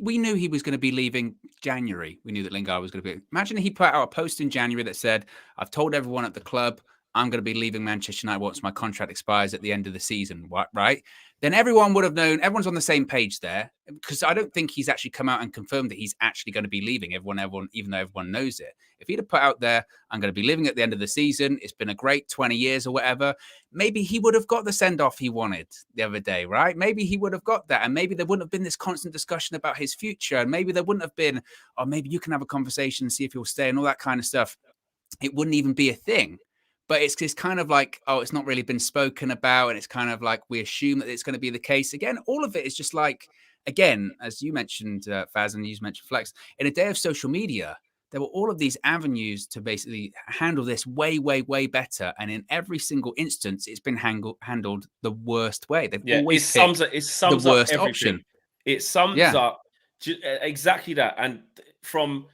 Speaker 1: we knew he was going to be leaving January, we knew that Lingard was going to be. Imagine he put out a post in January that said, I've told everyone at the club, I'm going to be leaving Manchester United once my contract expires at the end of the season, right? Then everyone would have known, everyone's on the same page there, because I don't think he's actually come out and confirmed that he's actually going to be leaving everyone, even though everyone knows it. If he'd have put out there, I'm going to be leaving at the end of the season, it's been a great 20 years or whatever, maybe he would have got the send-off he wanted the other day, right? Maybe he would have got that, and maybe there wouldn't have been this constant discussion about his future, and maybe there wouldn't have been, or maybe you can have a conversation and see if he'll stay and all that kind of stuff. It wouldn't even be a thing. But it's kind of like, it's not really been spoken about. And it's kind of like, we assume that it's going to be the case. Again, all of it is just like, again, as you mentioned, Faz, and you mentioned Flex, in a day of social media, there were all of these avenues to basically handle this way, way, way better. And in every single instance, it's been handled the worst way. They've always picked the worst option.
Speaker 2: It sums up exactly that. And from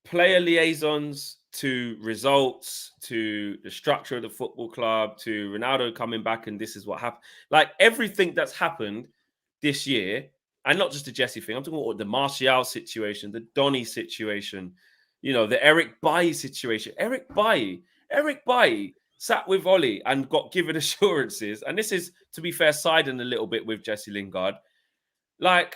Speaker 2: player liaisons to results to the structure of the football club to Ronaldo coming back and this is what happened. Like everything that's happened this year, and not just the Jesse thing, I'm talking about the Martial situation, the Donny situation, you know, the Eric Bailly situation. Eric Bailly sat with Ollie and got given assurances. And this is, to be fair, siding a little bit with Jesse Lingard. Like,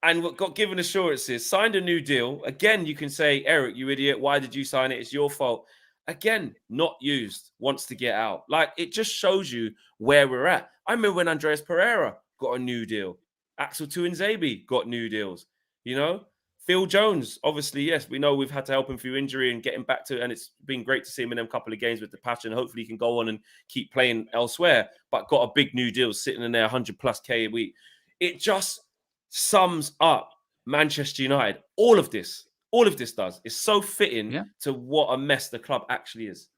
Speaker 2: and got given assurances, signed a new deal. Again, you can say, Eric, you idiot, why did you sign it? It's your fault. Again, not used, wants to get out. Like, it just shows you where we're at. I remember when Andreas Pereira got a new deal. Axel Tuanzebe got new deals. You know, Phil Jones, obviously, yes, we know we've had to help him through injury and get him back to, and it's been great to see him in them couple of games with the passion. Hopefully he can go on and keep playing elsewhere, but got a big new deal sitting in there, 100+ K a week. It just sums up Manchester United. All of this does. It's so fitting to what a mess the club actually is.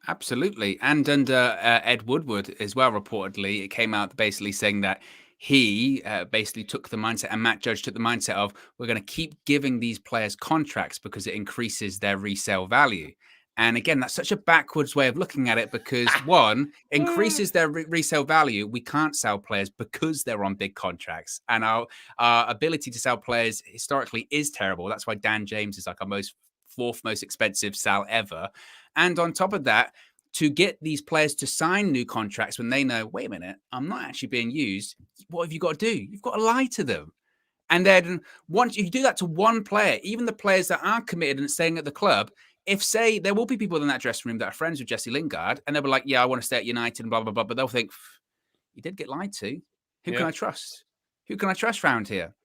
Speaker 1: Absolutely. And under Ed Woodward as well, reportedly, it came out basically saying that he basically took the mindset, and Matt Judge took the mindset of, we're going to keep giving these players contracts because it increases their resale value. And again, that's such a backwards way of looking at it because one, increases their resale value. We can't sell players because they're on big contracts. And our ability to sell players historically is terrible. That's why Dan James is like our fourth most expensive sell ever. And on top of that, to get these players to sign new contracts when they know, wait a minute, I'm not actually being used. What have you got to do? You've got to lie to them. And then once you do that to one player, even the players that are committed and staying at the club, if say there will be people in that dressing room that are friends with Jesse Lingard and they'll be like, yeah, I want to stay at United and blah, blah, blah. But they'll think, you did get lied to. Who can I trust? Who can I trust around here?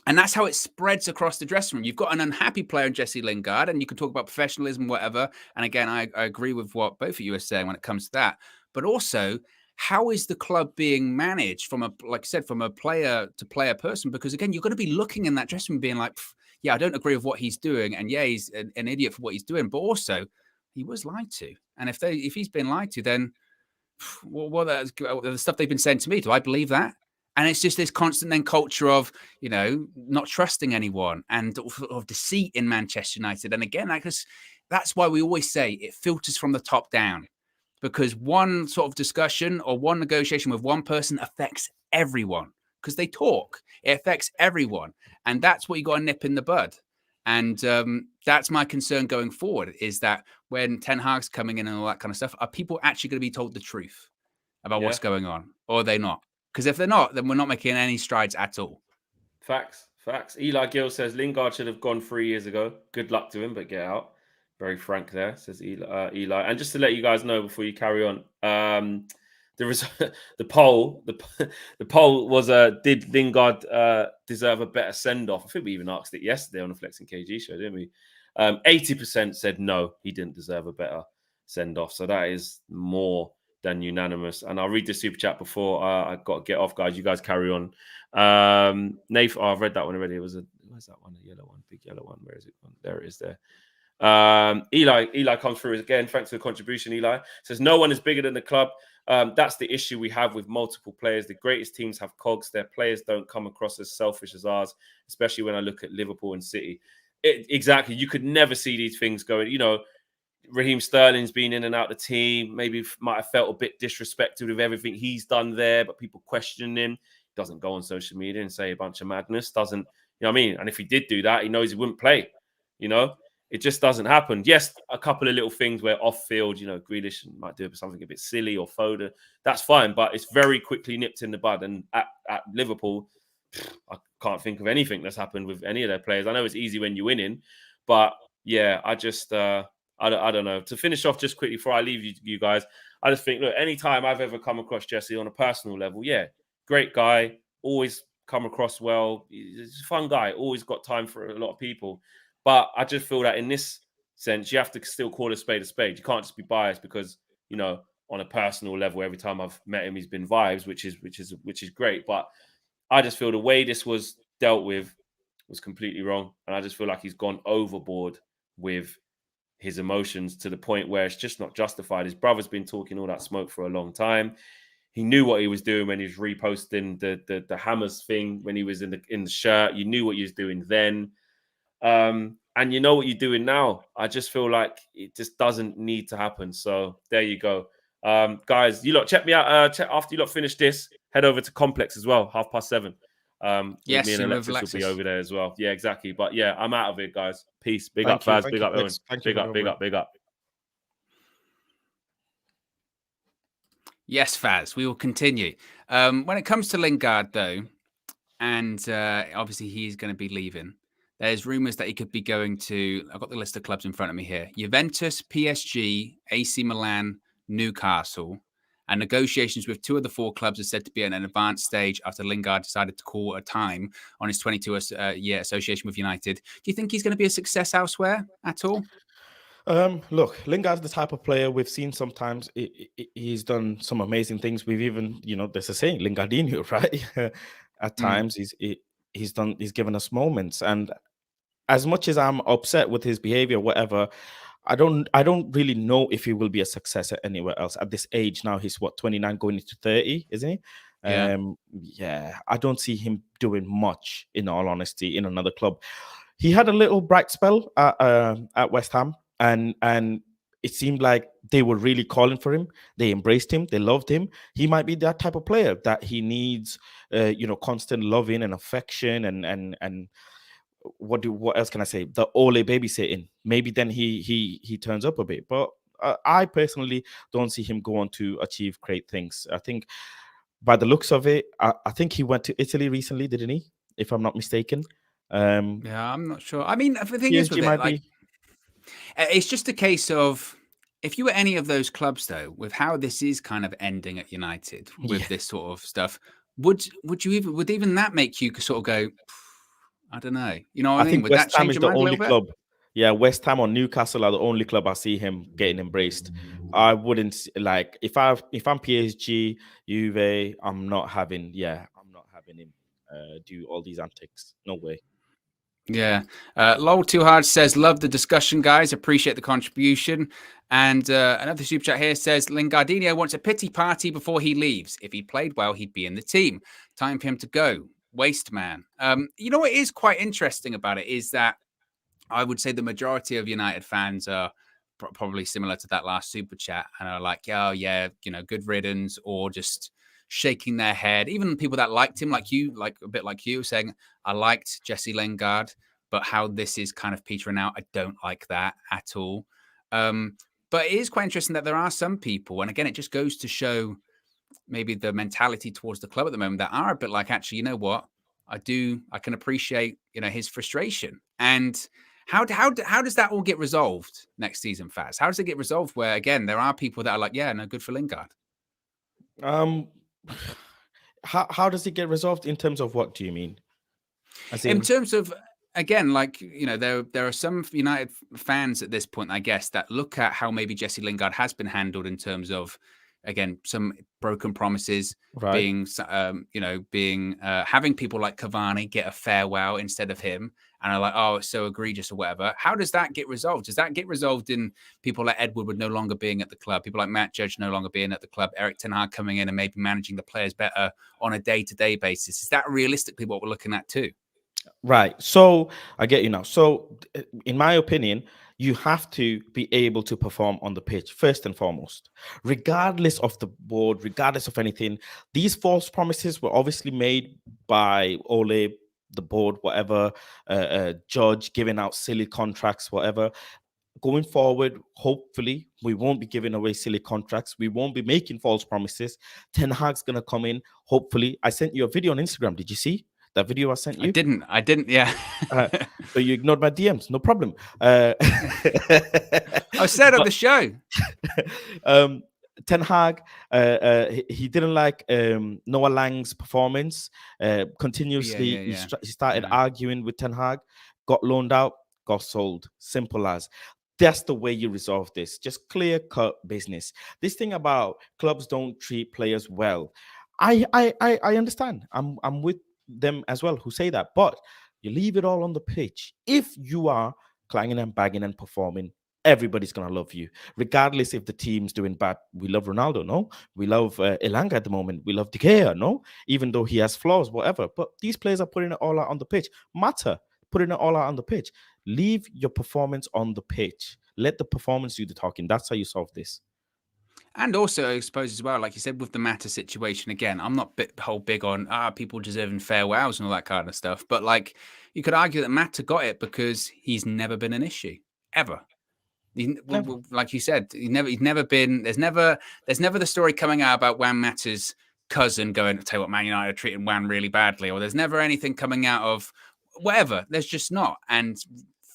Speaker 1: And that's how it spreads across the dressing room. You've got an unhappy player in Jesse Lingard, and you can talk about professionalism, whatever. And again, I agree with what both of you are saying when it comes to that. But also, how is the club being managed from like I said, from a player to player person? Because again, you're going to be looking in that dressing room being like, yeah, I don't agree with what he's doing. And yeah, he's an idiot for what he's doing. But also, he was lied to. And if he's been lied to, then the stuff they've been saying to me, do I believe that? And it's just this constant then culture of, you know, not trusting anyone and of deceit in Manchester United. And again, that's why we always say it filters from the top down, because one sort of discussion or one negotiation with one person affects everyone because they talk. It affects everyone. And that's what you got to nip in the bud. And that's my concern going forward, is that when Ten Hag's coming in and all that kind of stuff, are people actually going to be told the truth about what's going on, or are they not? Because if they're not, then we're not making any strides at all.
Speaker 2: Facts. Eli Gill says Lingard should have gone 3 years ago. Good luck to him, but get out. Very frank there, says Eli. And just to let you guys know before you carry on, the poll was did Lingard deserve a better send off? I think we even asked it yesterday on the Flex and KG show, didn't we? 80% said no, he didn't deserve a better send off. So that is more than unanimous. And I'll read the super chat before I got to get off, guys. You guys carry on. Nathan, I've read that one already. Where's that one? A yellow one, big yellow one. Where is it? There it is. There. Eli comes through again. Thanks for the contribution. Eli says no one is bigger than the club. That's the issue we have with multiple players. The greatest teams have cogs. Their players don't come across as selfish as ours, especially when I look at Liverpool and City. Exactly. You could never see these things going, you know. Raheem Sterling's been in and out of the team. Maybe might have felt a bit disrespected with everything he's done there, but people questioning him. Doesn't go on social media and say a bunch of madness. Doesn't, you know what I mean? And if he did do that, he knows he wouldn't play. You know, it just doesn't happen. Yes, a couple of little things where off field, you know, Grealish might do something a bit silly or Foden. That's fine, but it's very quickly nipped in the bud. And at Liverpool, I can't think of anything that's happened with any of their players. I know it's easy when you're winning, but yeah, I just. I don't know. To finish off just quickly before I leave you guys, I just think, look, anytime I've ever come across Jesse on a personal level, yeah, great guy, always come across well. He's a fun guy, always got time for a lot of people. But I just feel that in this sense, you have to still call a spade a spade. You can't just be biased because, you know, on a personal level, every time I've met him, he's been vibes, which is great. But I just feel the way this was dealt with was completely wrong. And I just feel like he's gone overboard with his emotions to the point where it's just not justified. His brother's been talking all that smoke for a long time. He knew what he was doing when he was reposting the Hammers thing when he was in the shirt. You knew what he was doing then. And you know what you're doing now. I just feel like it just doesn't need to happen. So there you go. Guys, you lot check me out. After you lot finish this, head over to Complex as well, 7:30.
Speaker 1: Yes,
Speaker 2: Me and
Speaker 1: you're with
Speaker 2: Alexis will be
Speaker 1: Alexis.
Speaker 2: over there as well. Yeah, exactly. But yeah, I'm out of it, guys. Peace. Big up, Faz. Big up, Owen. Big up, big up, big up.
Speaker 1: Yes, Faz, we will continue. When it comes to Lingard, though, and obviously he's going to be leaving, there's rumours that he could be going to, I've got the list of clubs in front of me here, Juventus, PSG, AC Milan, Newcastle, and negotiations with 2 of the 4 clubs are said to be at an advanced stage after Lingard decided to call a time on his 22-year association with United. Do you think he's going to be a success elsewhere at all?
Speaker 3: Look, Lingard's the type of player we've seen sometimes. He's done some amazing things. We've even, there's a saying, Lingardinho, right? At times he's given us moments. And as much as I'm upset with his behavior, whatever, I don't really know if he will be a successor anywhere else at this age. Now he's 29 going into 30, isn't he? Yeah, I don't see him doing much, in all honesty, in another club. He had a little bright spell at West Ham, and it seemed like they were really calling for him. They embraced him. They loved him. He might be that type of player that he needs, constant loving and affection and what else can I say? The Ole babysitting. Maybe then he turns up a bit. But I personally don't see him go on to achieve great things. I think by the looks of it, I think he went to Italy recently, didn't he? If I'm not mistaken.
Speaker 1: Yeah, I'm not sure. I mean, the thing is with
Speaker 3: PSG
Speaker 1: it, it's just a case of, if you were any of those clubs, though, with how this is kind of ending at United with this sort of stuff, would even that make you sort of go, I don't know, you know what I mean?
Speaker 3: think
Speaker 1: Would
Speaker 3: West
Speaker 1: that
Speaker 3: Ham
Speaker 1: change
Speaker 3: is
Speaker 1: your
Speaker 3: the
Speaker 1: mind a
Speaker 3: only
Speaker 1: little bit?
Speaker 3: club. Yeah, West Ham or Newcastle are the only club I see him getting embraced. I wouldn't if I'm PSG, Juve, I'm not having him do all these antics. No way.
Speaker 1: Yeah. Lol Too Hard says, love the discussion, guys. Appreciate the contribution. And another super chat here says, Lingardinho wants a pity party before he leaves. If he played well, he'd be in the team. Time for him to go. Waste man. You know what is quite interesting about it is that I would say the majority of United fans are probably similar to that last super chat and are like, oh, yeah, good riddance, or just shaking their head. Even people that liked him, like you, like a bit like you, saying, I liked Jesse Lingard, but how this is kind of petering out, I don't like that at all. But it is quite interesting that there are some people, and again, it just goes to show maybe the mentality towards the club at the moment that are a bit like, actually, you know what? I can appreciate, his frustration. And how does that all get resolved next season, Faz? How does it get resolved where, again, there are people that are like, yeah, no, good for Lingard?
Speaker 3: How does it get resolved in terms of what do you mean?
Speaker 1: In terms of, again, there are some United fans at this point, I guess, that look at how maybe Jesse Lingard has been handled in terms of, again, some broken promises, being having people like Cavani get a farewell instead of him, and are like, oh, it's so egregious or whatever. How does that get resolved? Does that get resolved in people like Ed Woodward no longer being at the club, people like Matt Judge no longer being at the club, Eric Ten Hag coming in and maybe managing the players better on a day-to-day basis? Is that realistically what we're looking at too?
Speaker 3: Right. So I get you now. So in my opinion, you have to be able to perform on the pitch first and foremost, regardless of the board, regardless of anything. These false promises were obviously made by Ole, the board, whatever, Judge giving out silly contracts, whatever. Going forward, hopefully, we won't be giving away silly contracts. We won't be making false promises. Ten Hag's going to come in. Hopefully, I sent you a video on Instagram. Did you see that video I sent you?
Speaker 1: I didn't. Yeah.
Speaker 3: So you ignored my DMs. No problem.
Speaker 1: I said on the show.
Speaker 3: Ten Hag, he didn't like Noah Lang's performance. Continuously, he started arguing with Ten Hag, got loaned out, got sold. Simple as. That's the way you resolve this. Just clear-cut business. This thing about clubs don't treat players well, I understand. I'm with them as well who say that, but you leave it all on the pitch. If you are clanging and bagging and performing, everybody's going to love you, regardless if the team's doing bad. We love Ronaldo, no? We love Elanga at the moment. We love De Gea, no? Even though he has flaws, whatever. But these players are putting it all out on the pitch. Mata, putting it all out on the pitch. Leave your performance on the pitch. Let the performance do the talking. That's how you solve this.
Speaker 1: And also, I suppose as well, like you said, with the Mata situation, again, I'm not whole big on people deserving farewells and all that kind of stuff. But like, you could argue that Mata got it because he's never been an issue ever. Like you said, he's never been. There's never the story coming out about Juan Mata's cousin going to tell you what, Man United are treating Juan really badly, or there's never anything coming out of whatever. There's just not. And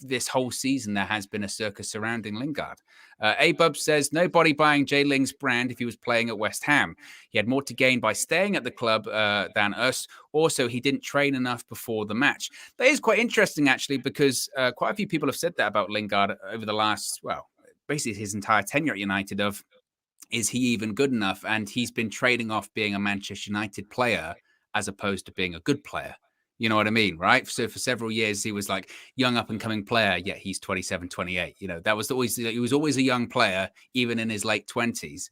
Speaker 1: this whole season, there has been a circus surrounding Lingard. A-Bub says, nobody buying Jay Ling's brand if he was playing at West Ham. He had more to gain by staying at the club than us. Also, he didn't train enough before the match. That is quite interesting, actually, because quite a few people have said that about Lingard over the last, well, basically his entire tenure at United of, is he even good enough? And he's been trading off being a Manchester United player as opposed to being a good player. You know what I mean, right? So for several years, he was like young up and coming player. Yet he's 27, 28. You know, that was always, he was always a young player, even in his late 20s.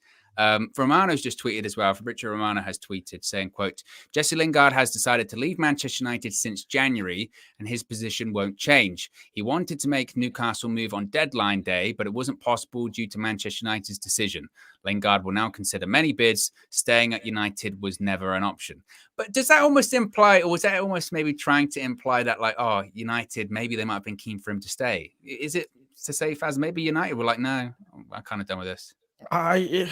Speaker 1: Romano's just tweeted as well. Fabrizio Romano has tweeted saying, quote, Jesse Lingard has decided to leave Manchester United since January and his position won't change. He wanted to make Newcastle move on deadline day, but it wasn't possible due to Manchester United's decision. Lingard will now consider many bids. Staying at United was never an option. But does that almost imply, or was that almost maybe trying to imply that like, oh, United, maybe they might have been keen for him to stay? Is it to say, Faz, maybe United were like, no, I'm kind of done with this?
Speaker 3: I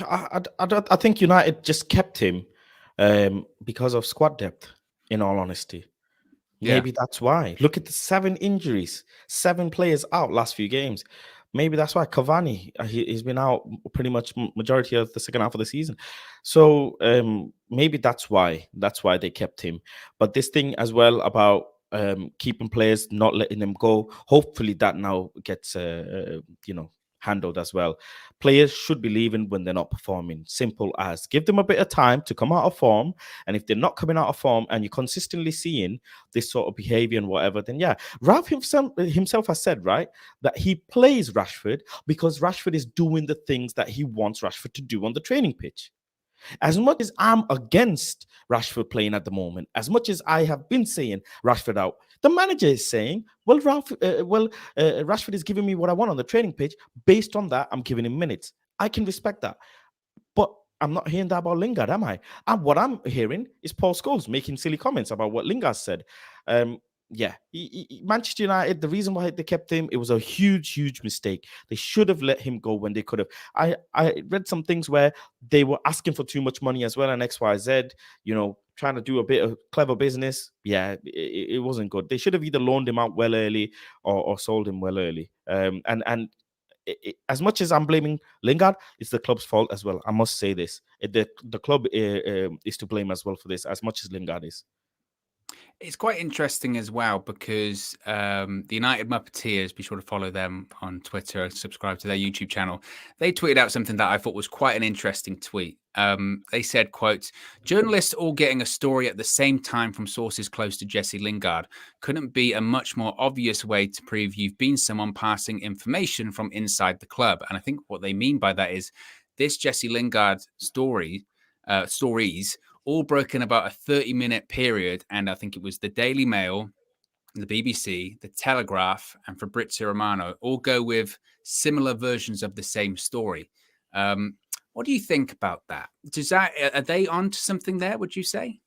Speaker 3: think United just kept him because of squad depth, in all honesty. Maybe that's why. Look at the 7 injuries, 7 players out last few games. Maybe that's why Cavani, he's been out pretty much majority of the second half of the season. So maybe that's why they kept him. But this thing as well about keeping players, not letting them go, hopefully that now gets, handled as well. Players should be leaving when they're not performing. Simple as. Give them a bit of time to come out of form. And if they're not coming out of form and you're consistently seeing this sort of behavior and whatever, then yeah. Ralph himself has said, right, that he plays Rashford because Rashford is doing the things that he wants Rashford to do on the training pitch. As much as I'm against Rashford playing at the moment, as much as I have been saying Rashford out, the manager is saying, well, Rashford is giving me what I want on the training pitch. Based on that, I'm giving him minutes. I can respect that. But I'm not hearing that about Lingard, am I? And what I'm hearing is Paul Scholes making silly comments about what Lingard said. Manchester United, the reason why they kept him, it was a huge mistake. They should have let him go when they could have. I read some things where they were asking for too much money as well, and XYZ, trying to do a bit of clever business. Yeah, it wasn't good. They should have either loaned him out well early or sold him well early. As much as I'm blaming Lingard, it's the club's fault as well. I must say this. The club is to blame as well for this, as much as Lingard is.
Speaker 1: It's quite interesting as well because the United Muppeteers, be sure to follow them on Twitter and subscribe to their YouTube channel. They tweeted out something that I thought was quite an interesting tweet. They said, quote, journalists all getting a story at the same time from sources close to Jesse Lingard couldn't be a much more obvious way to prove you've been someone passing information from inside the club. And I think what they mean by that is this Jesse Lingard stories all broken about a 30-minute period. And I think it was the Daily Mail, the BBC, the Telegraph, and Fabrizio Romano all go with similar versions of the same story. What do you think about that? Are they onto something there, would you say?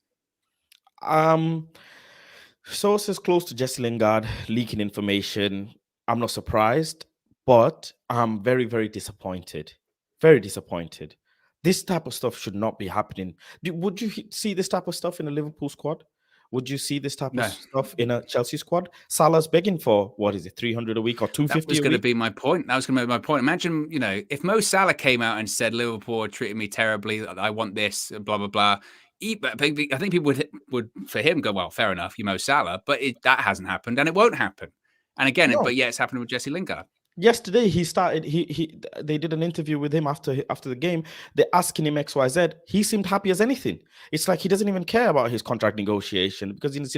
Speaker 3: Sources close to Jesse Lingard leaking information, I'm not surprised, but I'm very, very disappointed. Very disappointed. This type of stuff should not be happening. Would you see this type of stuff in a Liverpool squad? Would you see this type of stuff in a Chelsea squad? Salah's begging for, 300 a week or 250
Speaker 1: That was going to be my point. That was going to be my point. Imagine, if Mo Salah came out and said, Liverpool are treating me terribly, I want this, blah, blah, blah. I think people would for him, go, well, fair enough, Mo Salah. But that hasn't happened and it won't happen. And again, but yeah, it's happening with Jesse Lingard.
Speaker 3: yesterday he started. They did an interview with him after the game. They're asking him XYZ. He seemed happy as anything. It's like he doesn't even care about his contract negotiation because he's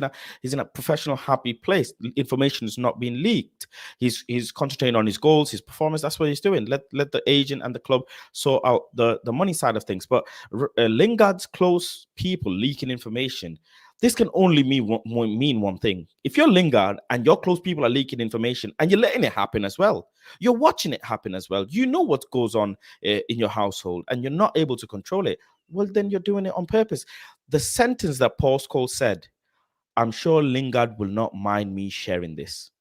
Speaker 3: in a professional, happy place. Information is not being leaked. He's concentrating on his goals, his performance. That's what he's doing. Let the agent and the club sort out the money side of things. But Lingard's close people leaking information. This can only mean one thing. If you're Lingard and your close people are leaking information and you're letting it happen as well, you're watching it happen as well, you know what goes on in your household and you're not able to control it, well, then you're doing it on purpose. The sentence that Paul Scholes said, I'm sure Lingard will not mind me sharing this.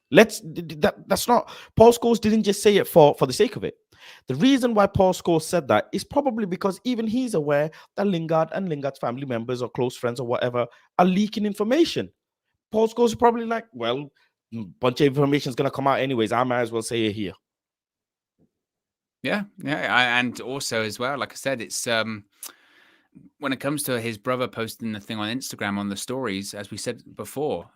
Speaker 3: That's not, Paul Scholes didn't just say it for the sake of it. The reason why Paul Scholes said that is probably because even he's aware that Lingard and Lingard's family members or close friends or whatever are leaking information. Paul Scholes is probably like, well, a bunch of information is going to come out anyways. I might as well say it here.
Speaker 1: Yeah. And also as well, like I said, it's when it comes to his brother posting the thing on Instagram on the stories, as we said before,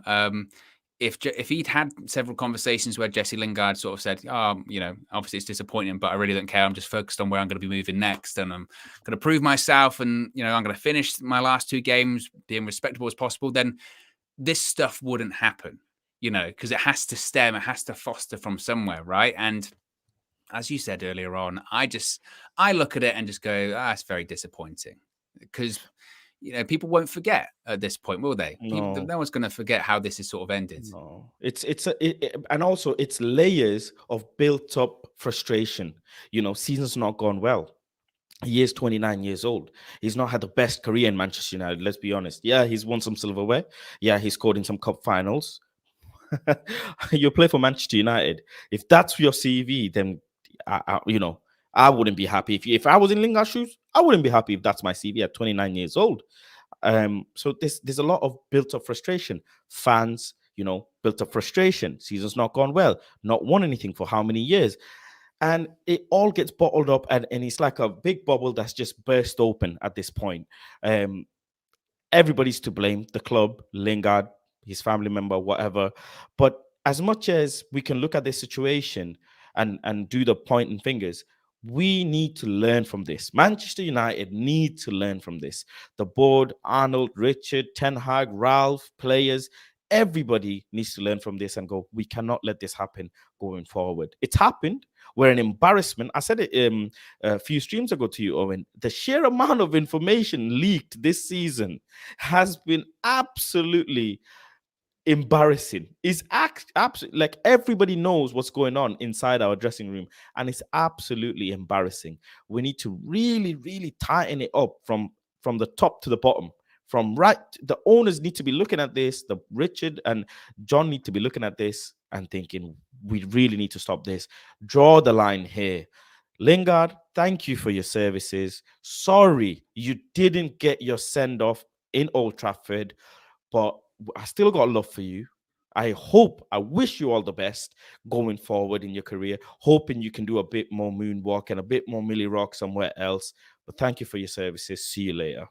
Speaker 1: if he'd had several conversations where Jesse Lingard sort of said, oh, obviously it's disappointing, but I really don't care. I'm just focused on where I'm going to be moving next. And I'm going to prove myself. And, I'm going to finish my last 2 games being respectable as possible. Then this stuff wouldn't happen, because it has to stem, it has to foster from somewhere. Right. And as you said earlier on, I look at it and just go, it's very disappointing because people won't forget at this point, will they?
Speaker 3: No.
Speaker 1: No one's going to forget how this is sort of ended.
Speaker 3: No, and also it's layers of built up frustration. Season's not gone well. He is 29 years old. He's not had the best career in Manchester United. Let's be honest. Yeah, he's won some silverware. Yeah, he's scored in some cup finals. You play for Manchester United. If that's your CV, then I wouldn't be happy. If I was in Lingard's shoes, I wouldn't be happy if that's my CV at 29 years old. So there's a lot of built-up frustration. Fans, built up frustration. Season's not gone well. Not won anything for how many years? And it all gets bottled up, and it's like a big bubble that's just burst open at this point. Everybody's to blame. The club, Lingard, his family member, whatever. But as much as we can look at this situation and do the pointing fingers, we need to learn from this. Manchester United need to learn from this. The board, Arnold, Richard, Ten Hag, Ralph, players, everybody needs to learn from this and go, we cannot let this happen going forward. It's happened. We're an embarrassment. I said it a few streams ago to you, Owen. The sheer amount of information leaked this season has been absolutely embarrassing. It's absolutely like everybody knows what's going on inside our dressing room, and it's absolutely embarrassing. We need to really, really tighten it up from the top to the bottom. The owners need to be looking at this. The Richard and John need to be looking at this and thinking, we really need to stop this. Draw the line here. Lingard, thank you for your services. Sorry you didn't get your send-off in Old Trafford, but I still got love for you. I wish you all the best going forward in your career, hoping you can do a bit more moonwalk and a bit more Millie Rock somewhere else. But thank you for your services. See you later.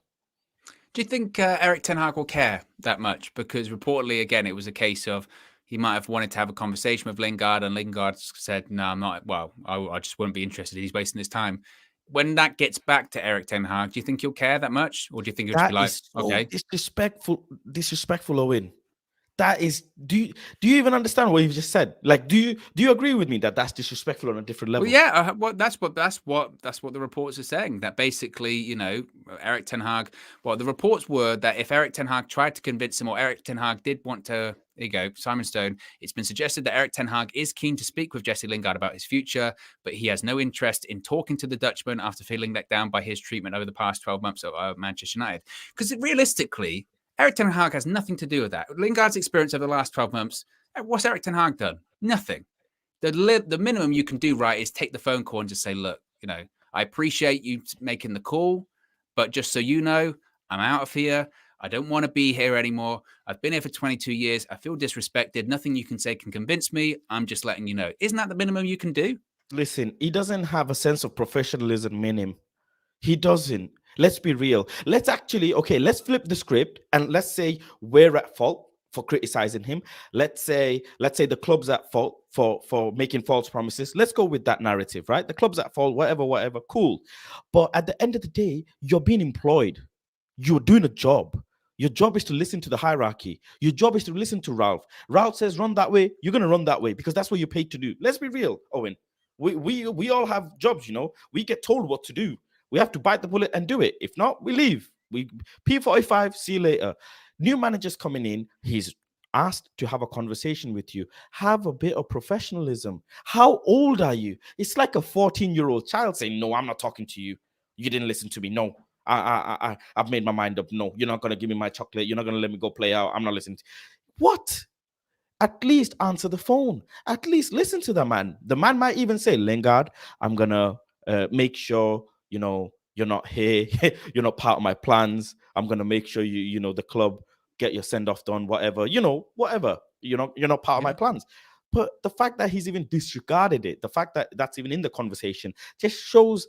Speaker 1: Do you think Eric Ten Hag will care that much? Because reportedly, again, it was a case of he might have wanted to have a conversation with Lingard, and Lingard said, no, I'm not. Well, I just wouldn't be interested. He's wasting his time. When that gets back to Eric Ten Hag, do you think he'll care that much? Or do you think he'll just be like, okay?
Speaker 3: Disrespectful, Owen. That is, do you even understand what you've just said? Like, do you agree with me that that's disrespectful on a different level?
Speaker 1: Well, yeah, that's what the reports are saying. That basically, Eric Ten Hag. Well, the reports were that if Eric Ten Hag tried to convince him, or Eric Ten Hag did want to, there you go, Simon Stone. It's been suggested that Eric Ten Hag is keen to speak with Jesse Lingard about his future, but he has no interest in talking to the Dutchman after feeling let down by his treatment over the past 12 months at Manchester United. Because realistically, Eric Ten Hag has nothing to do with that. Lingard's experience over the last 12 months, what's Eric Ten Hag done? Nothing. The minimum you can do, right, is take the phone call and just say, look, I appreciate you making the call, but just so you know, I'm out of here. I don't want to be here anymore. I've been here for 22 years. I feel disrespected. Nothing you can say can convince me. I'm just letting you know. Isn't that the minimum you can do?
Speaker 3: Listen, he doesn't have a sense of professionalism in him. He doesn't. Let's be real. Let's flip the script and let's say we're at fault. for criticizing him. Let's say the club's at fault for making false promises. Let's go with that narrative, right? The club's at fault, whatever, cool. But at the end of the day, you're being employed. You're doing a job. Your job is to listen to the hierarchy. Your job is to listen to Ralph. Ralph says run that way, you're gonna run that way because that's what you're paid to do. Let's be real, Owen. We all have jobs, you know. We get told what to do. We have to bite the bullet and do it. If not, we leave. We P45, see you later. New managers coming in, he's asked to have a conversation with you. Have a bit of professionalism. How old are you? It's like a 14-year-old child saying, no, I'm not talking to you. You didn't listen to me. No, I've made my mind up. No, you're not going to give me my chocolate. You're not going to let me go play out. I'm not listening. What? At least answer the phone. At least listen to the man. The man might even say, Lingard, I'm going to make sure, you know, you're not here. You're not part of my plans. I'm going to make sure you know, the club get your send-off done, whatever, you know, whatever. You're not part of my plans. But the fact that he's even disregarded it, the fact that that's even in the conversation, just shows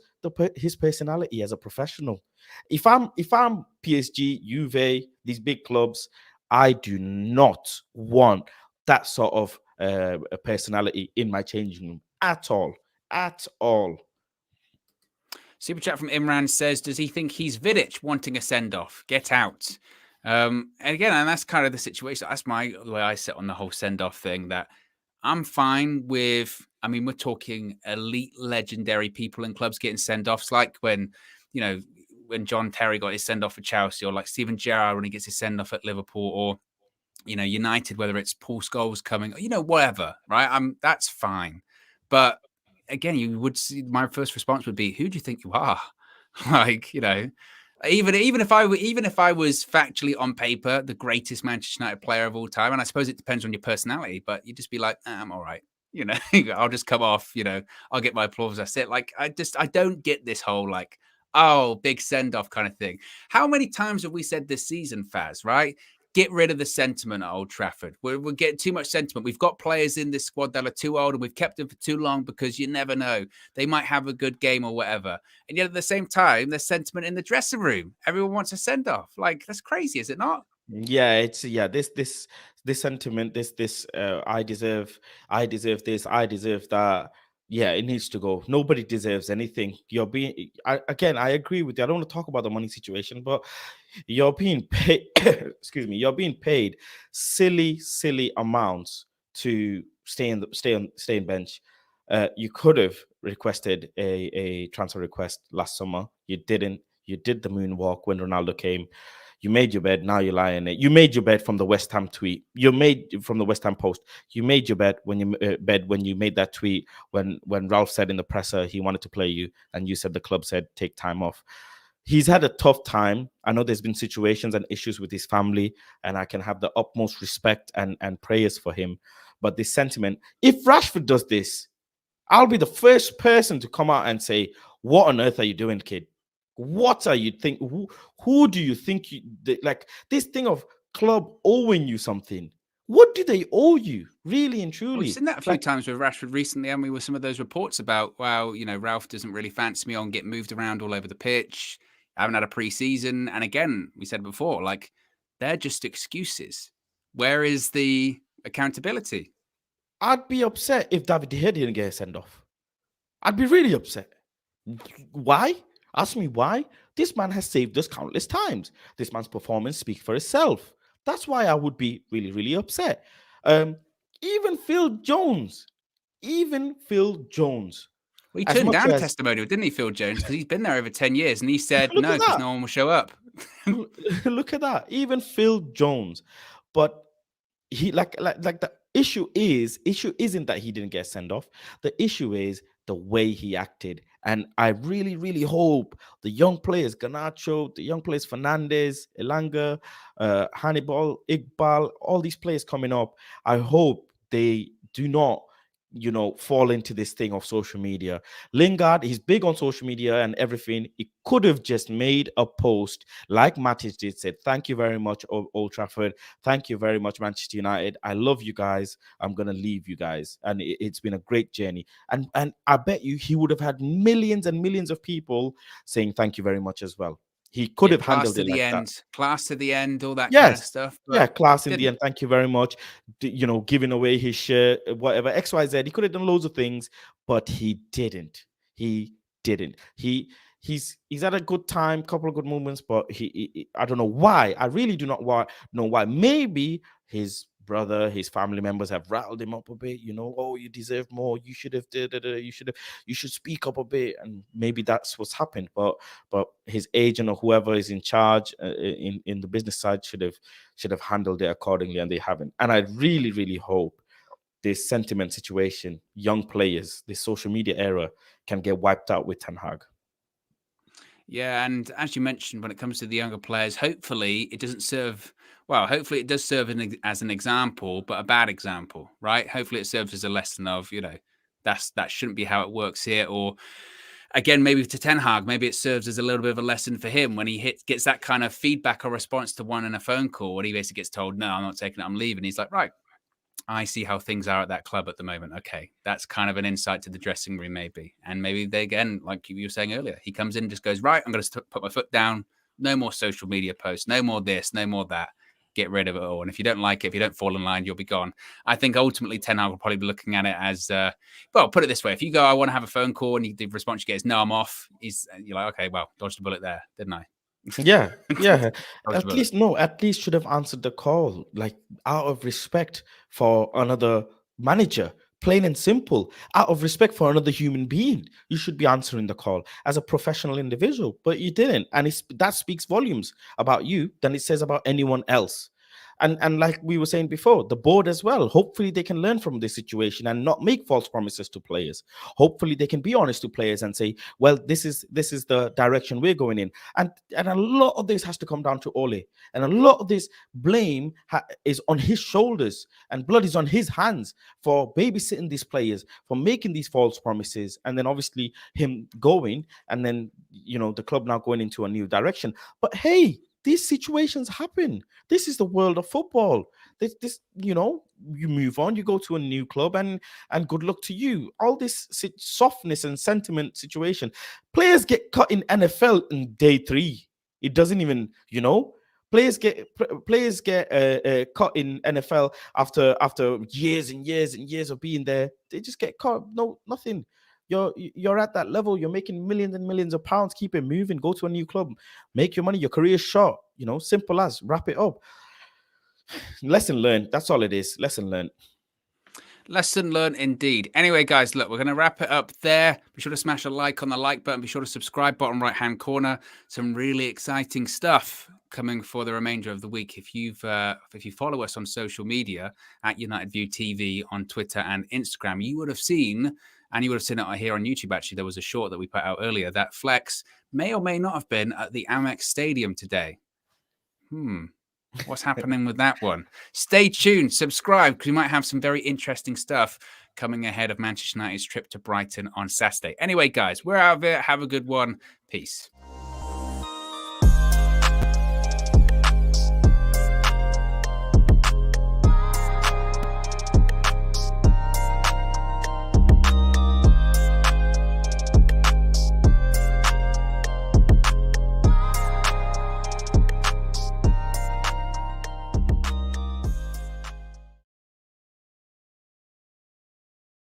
Speaker 3: his personality as a professional. If I'm PSG, Juve, these big clubs, I do not want that sort of personality in my changing room at all. At all.
Speaker 1: Super chat from Imran says, does he think he's Vidic wanting a send-off? Get out. And again, and that's kind of the situation. That's the way I sit on the whole send-off thing, that I'm fine with, I mean, we're talking elite legendary people in clubs getting send-offs, like when, you know, when John Terry got his send-off for Chelsea, or like Steven Gerrard when he gets his send-off at Liverpool, or, you know, United, whether it's Paul Scholes coming, you know, whatever, right? That's fine. But again, you would see, my first response would be, who do you think you are? Like, you know, even if I was factually on paper the greatest Manchester United player of all time, and I suppose it depends on your personality, but you'd just be like, I'm all right, you know, I'll just come off, you know, I'll get my applause. That's it. Like, I don't get this whole like, oh, big send off kind of thing. How many times have we said this season, Faz? Right? Get rid of the sentiment at Old Trafford. We're getting too much sentiment. We've got players in this squad that are too old, and we've kept them for too long because you never know. They might have a good game or whatever. And yet at the same time, there's sentiment in the dressing room. Everyone wants a send-off. Like, that's crazy, is it not?
Speaker 3: Yeah, it's this sentiment, this I deserve this, I deserve that. Yeah, it needs to go. Nobody deserves anything. I agree with you. I don't want to talk about the money situation, but you're being paid excuse me, you're being paid silly amounts to stay in bench. You could have requested a transfer request last summer. You didn't. You did the moonwalk when Ronaldo came. You made your bed, now you lie in it. You made your bed from the West Ham tweet. You made from the West Ham post. You made your bed when you made that tweet when Ralph said in the presser he wanted to play you, and you said the club said take time off. He's had a tough time. I know there's been situations and issues with his family, and I can have the utmost respect and prayers for him. But this sentiment, if Rashford does this, I'll be the first person to come out and say, what on earth are you doing, kid? What are you think? Who do you think like this thing of club owing you something? What do they owe you, really and truly?
Speaker 1: We've seen that a few times with Rashford recently, and we were some of those reports about, wow, you know, Ralph doesn't really fancy me on getting moved around all over the pitch. I haven't had a pre-season, and again, we said before, like, they're just excuses. Where is the accountability?
Speaker 3: I'd be upset if David De Gea didn't get a send off. I'd be really upset. Why? Ask me why. This man has saved us countless times. This man's performance speaks for itself. That's why I would be really, really upset. Even Phil Jones.
Speaker 1: Well, he turned down a testimonial, didn't he, Phil Jones? Because he's been there over 10 years, and he said no, because no one will show up.
Speaker 3: Look at that. Even Phil Jones. But he like the issue isn't that he didn't get sent off. The issue is the way he acted. And I really, really hope the young players, Garnacho, the young players, Fernandez, Elanga, Hannibal, Iqbal, all these players coming up, I hope they do not, you know, fall into this thing of social media. Lingard, he's big on social media and everything. He could have just made a post like Matic did, said, thank you very much, Old Trafford. Thank you very much, Manchester United. I love you guys. I'm going to leave you guys. And it's been a great journey. And I bet you he would have had millions and millions of people saying thank you very much as well. He could have
Speaker 1: class
Speaker 3: handled
Speaker 1: to
Speaker 3: it
Speaker 1: the
Speaker 3: like that.
Speaker 1: end, class to the end, all that kind of
Speaker 3: Yes.
Speaker 1: stuff.
Speaker 3: Yeah,
Speaker 1: But
Speaker 3: class in the
Speaker 1: didn't.
Speaker 3: end. Thank you very much. You know, giving away his shirt, whatever, XYZ. He could have done loads of things, but he didn't. He didn't. He's had a good time, couple of good moments, but I don't know why. I really do not know why. Maybe his brother, his family members have rattled him up a bit. You know, oh, you deserve more. You should have. You should speak up a bit, and maybe that's what's happened. But his agent or whoever is in charge in the business side should have handled it accordingly, and they haven't. And I really hope this sentiment situation, young players, this social media era can get wiped out with Ten Hag.
Speaker 1: Yeah, and as you mentioned, when it comes to the younger players, hopefully it doesn't serve. Well, hopefully it does serve as an example, but a bad example, right? Hopefully it serves as a lesson of, that shouldn't be how it works here. Or again, maybe to Ten Hag, maybe it serves as a little bit of a lesson for him when he gets that kind of feedback or response to one in a phone call, when he basically gets told, "No, I'm not taking it, I'm leaving." He's like, "Right, I see how things are at that club at the moment. Okay, that's kind of an insight to the dressing room, maybe." And maybe they, again, like you were saying earlier, he comes in and just goes, "Right, I'm going to put my foot down. No more social media posts. No more this. No more that. Get rid of it all. And if you don't like it, if you don't fall in line, you'll be gone." I think ultimately Ten Hag will probably be looking at it as, well, put it this way: if you go, "I want to have a phone call," and the response you get is, "No, I'm off," you're like, "Okay, well, dodged a bullet there, didn't I?"
Speaker 3: Yeah.
Speaker 1: Dodged a bullet.
Speaker 3: At least should have answered the call, like out of respect for another manager, plain and simple. Out of respect for another human being, you should be answering the call as a professional individual, but you didn't, and that speaks volumes about you than it says about anyone else. And like we were saying before, the board as well, hopefully they can learn from this situation and not make false promises to players. Hopefully they can be honest to players and say, well, this is the direction we're going in. And a lot of this has to come down to Ole, and a lot of this blame is on his shoulders, and blood is on his hands for babysitting these players, for making these false promises, and then obviously him going, and then the club now going into a new direction. But hey, these situations happen. This is the world of football. This you move on, you go to a new club, and good luck to you. All this softness and sentiment situation. Players get cut in NFL in day 3. It doesn't even, players get cut in NFL after years and years and years of being there. They just get cut. No, nothing. You're at that level. You're making millions and millions of pounds. Keep it moving. Go to a new club. Make your money. Your career is short. Simple as. Wrap it up. Lesson learned. That's all it is. Lesson learned.
Speaker 1: Lesson learned indeed. Anyway, guys, look, we're going to wrap it up there. Be sure to smash a like on the like button. Be sure to subscribe, bottom right-hand corner. Some really exciting stuff coming for the remainder of the week. If you follow us on social media at United View TV on Twitter and Instagram, you would have seen, and you would have seen it here on YouTube, actually, there was a short that we put out earlier, that Flex may or may not have been at the Amex Stadium today. What's happening with that one? Stay tuned, subscribe, because we might have some very interesting stuff coming ahead of Manchester United's trip to Brighton on Saturday. Anyway, guys, we're out of here. Have a good one. Peace.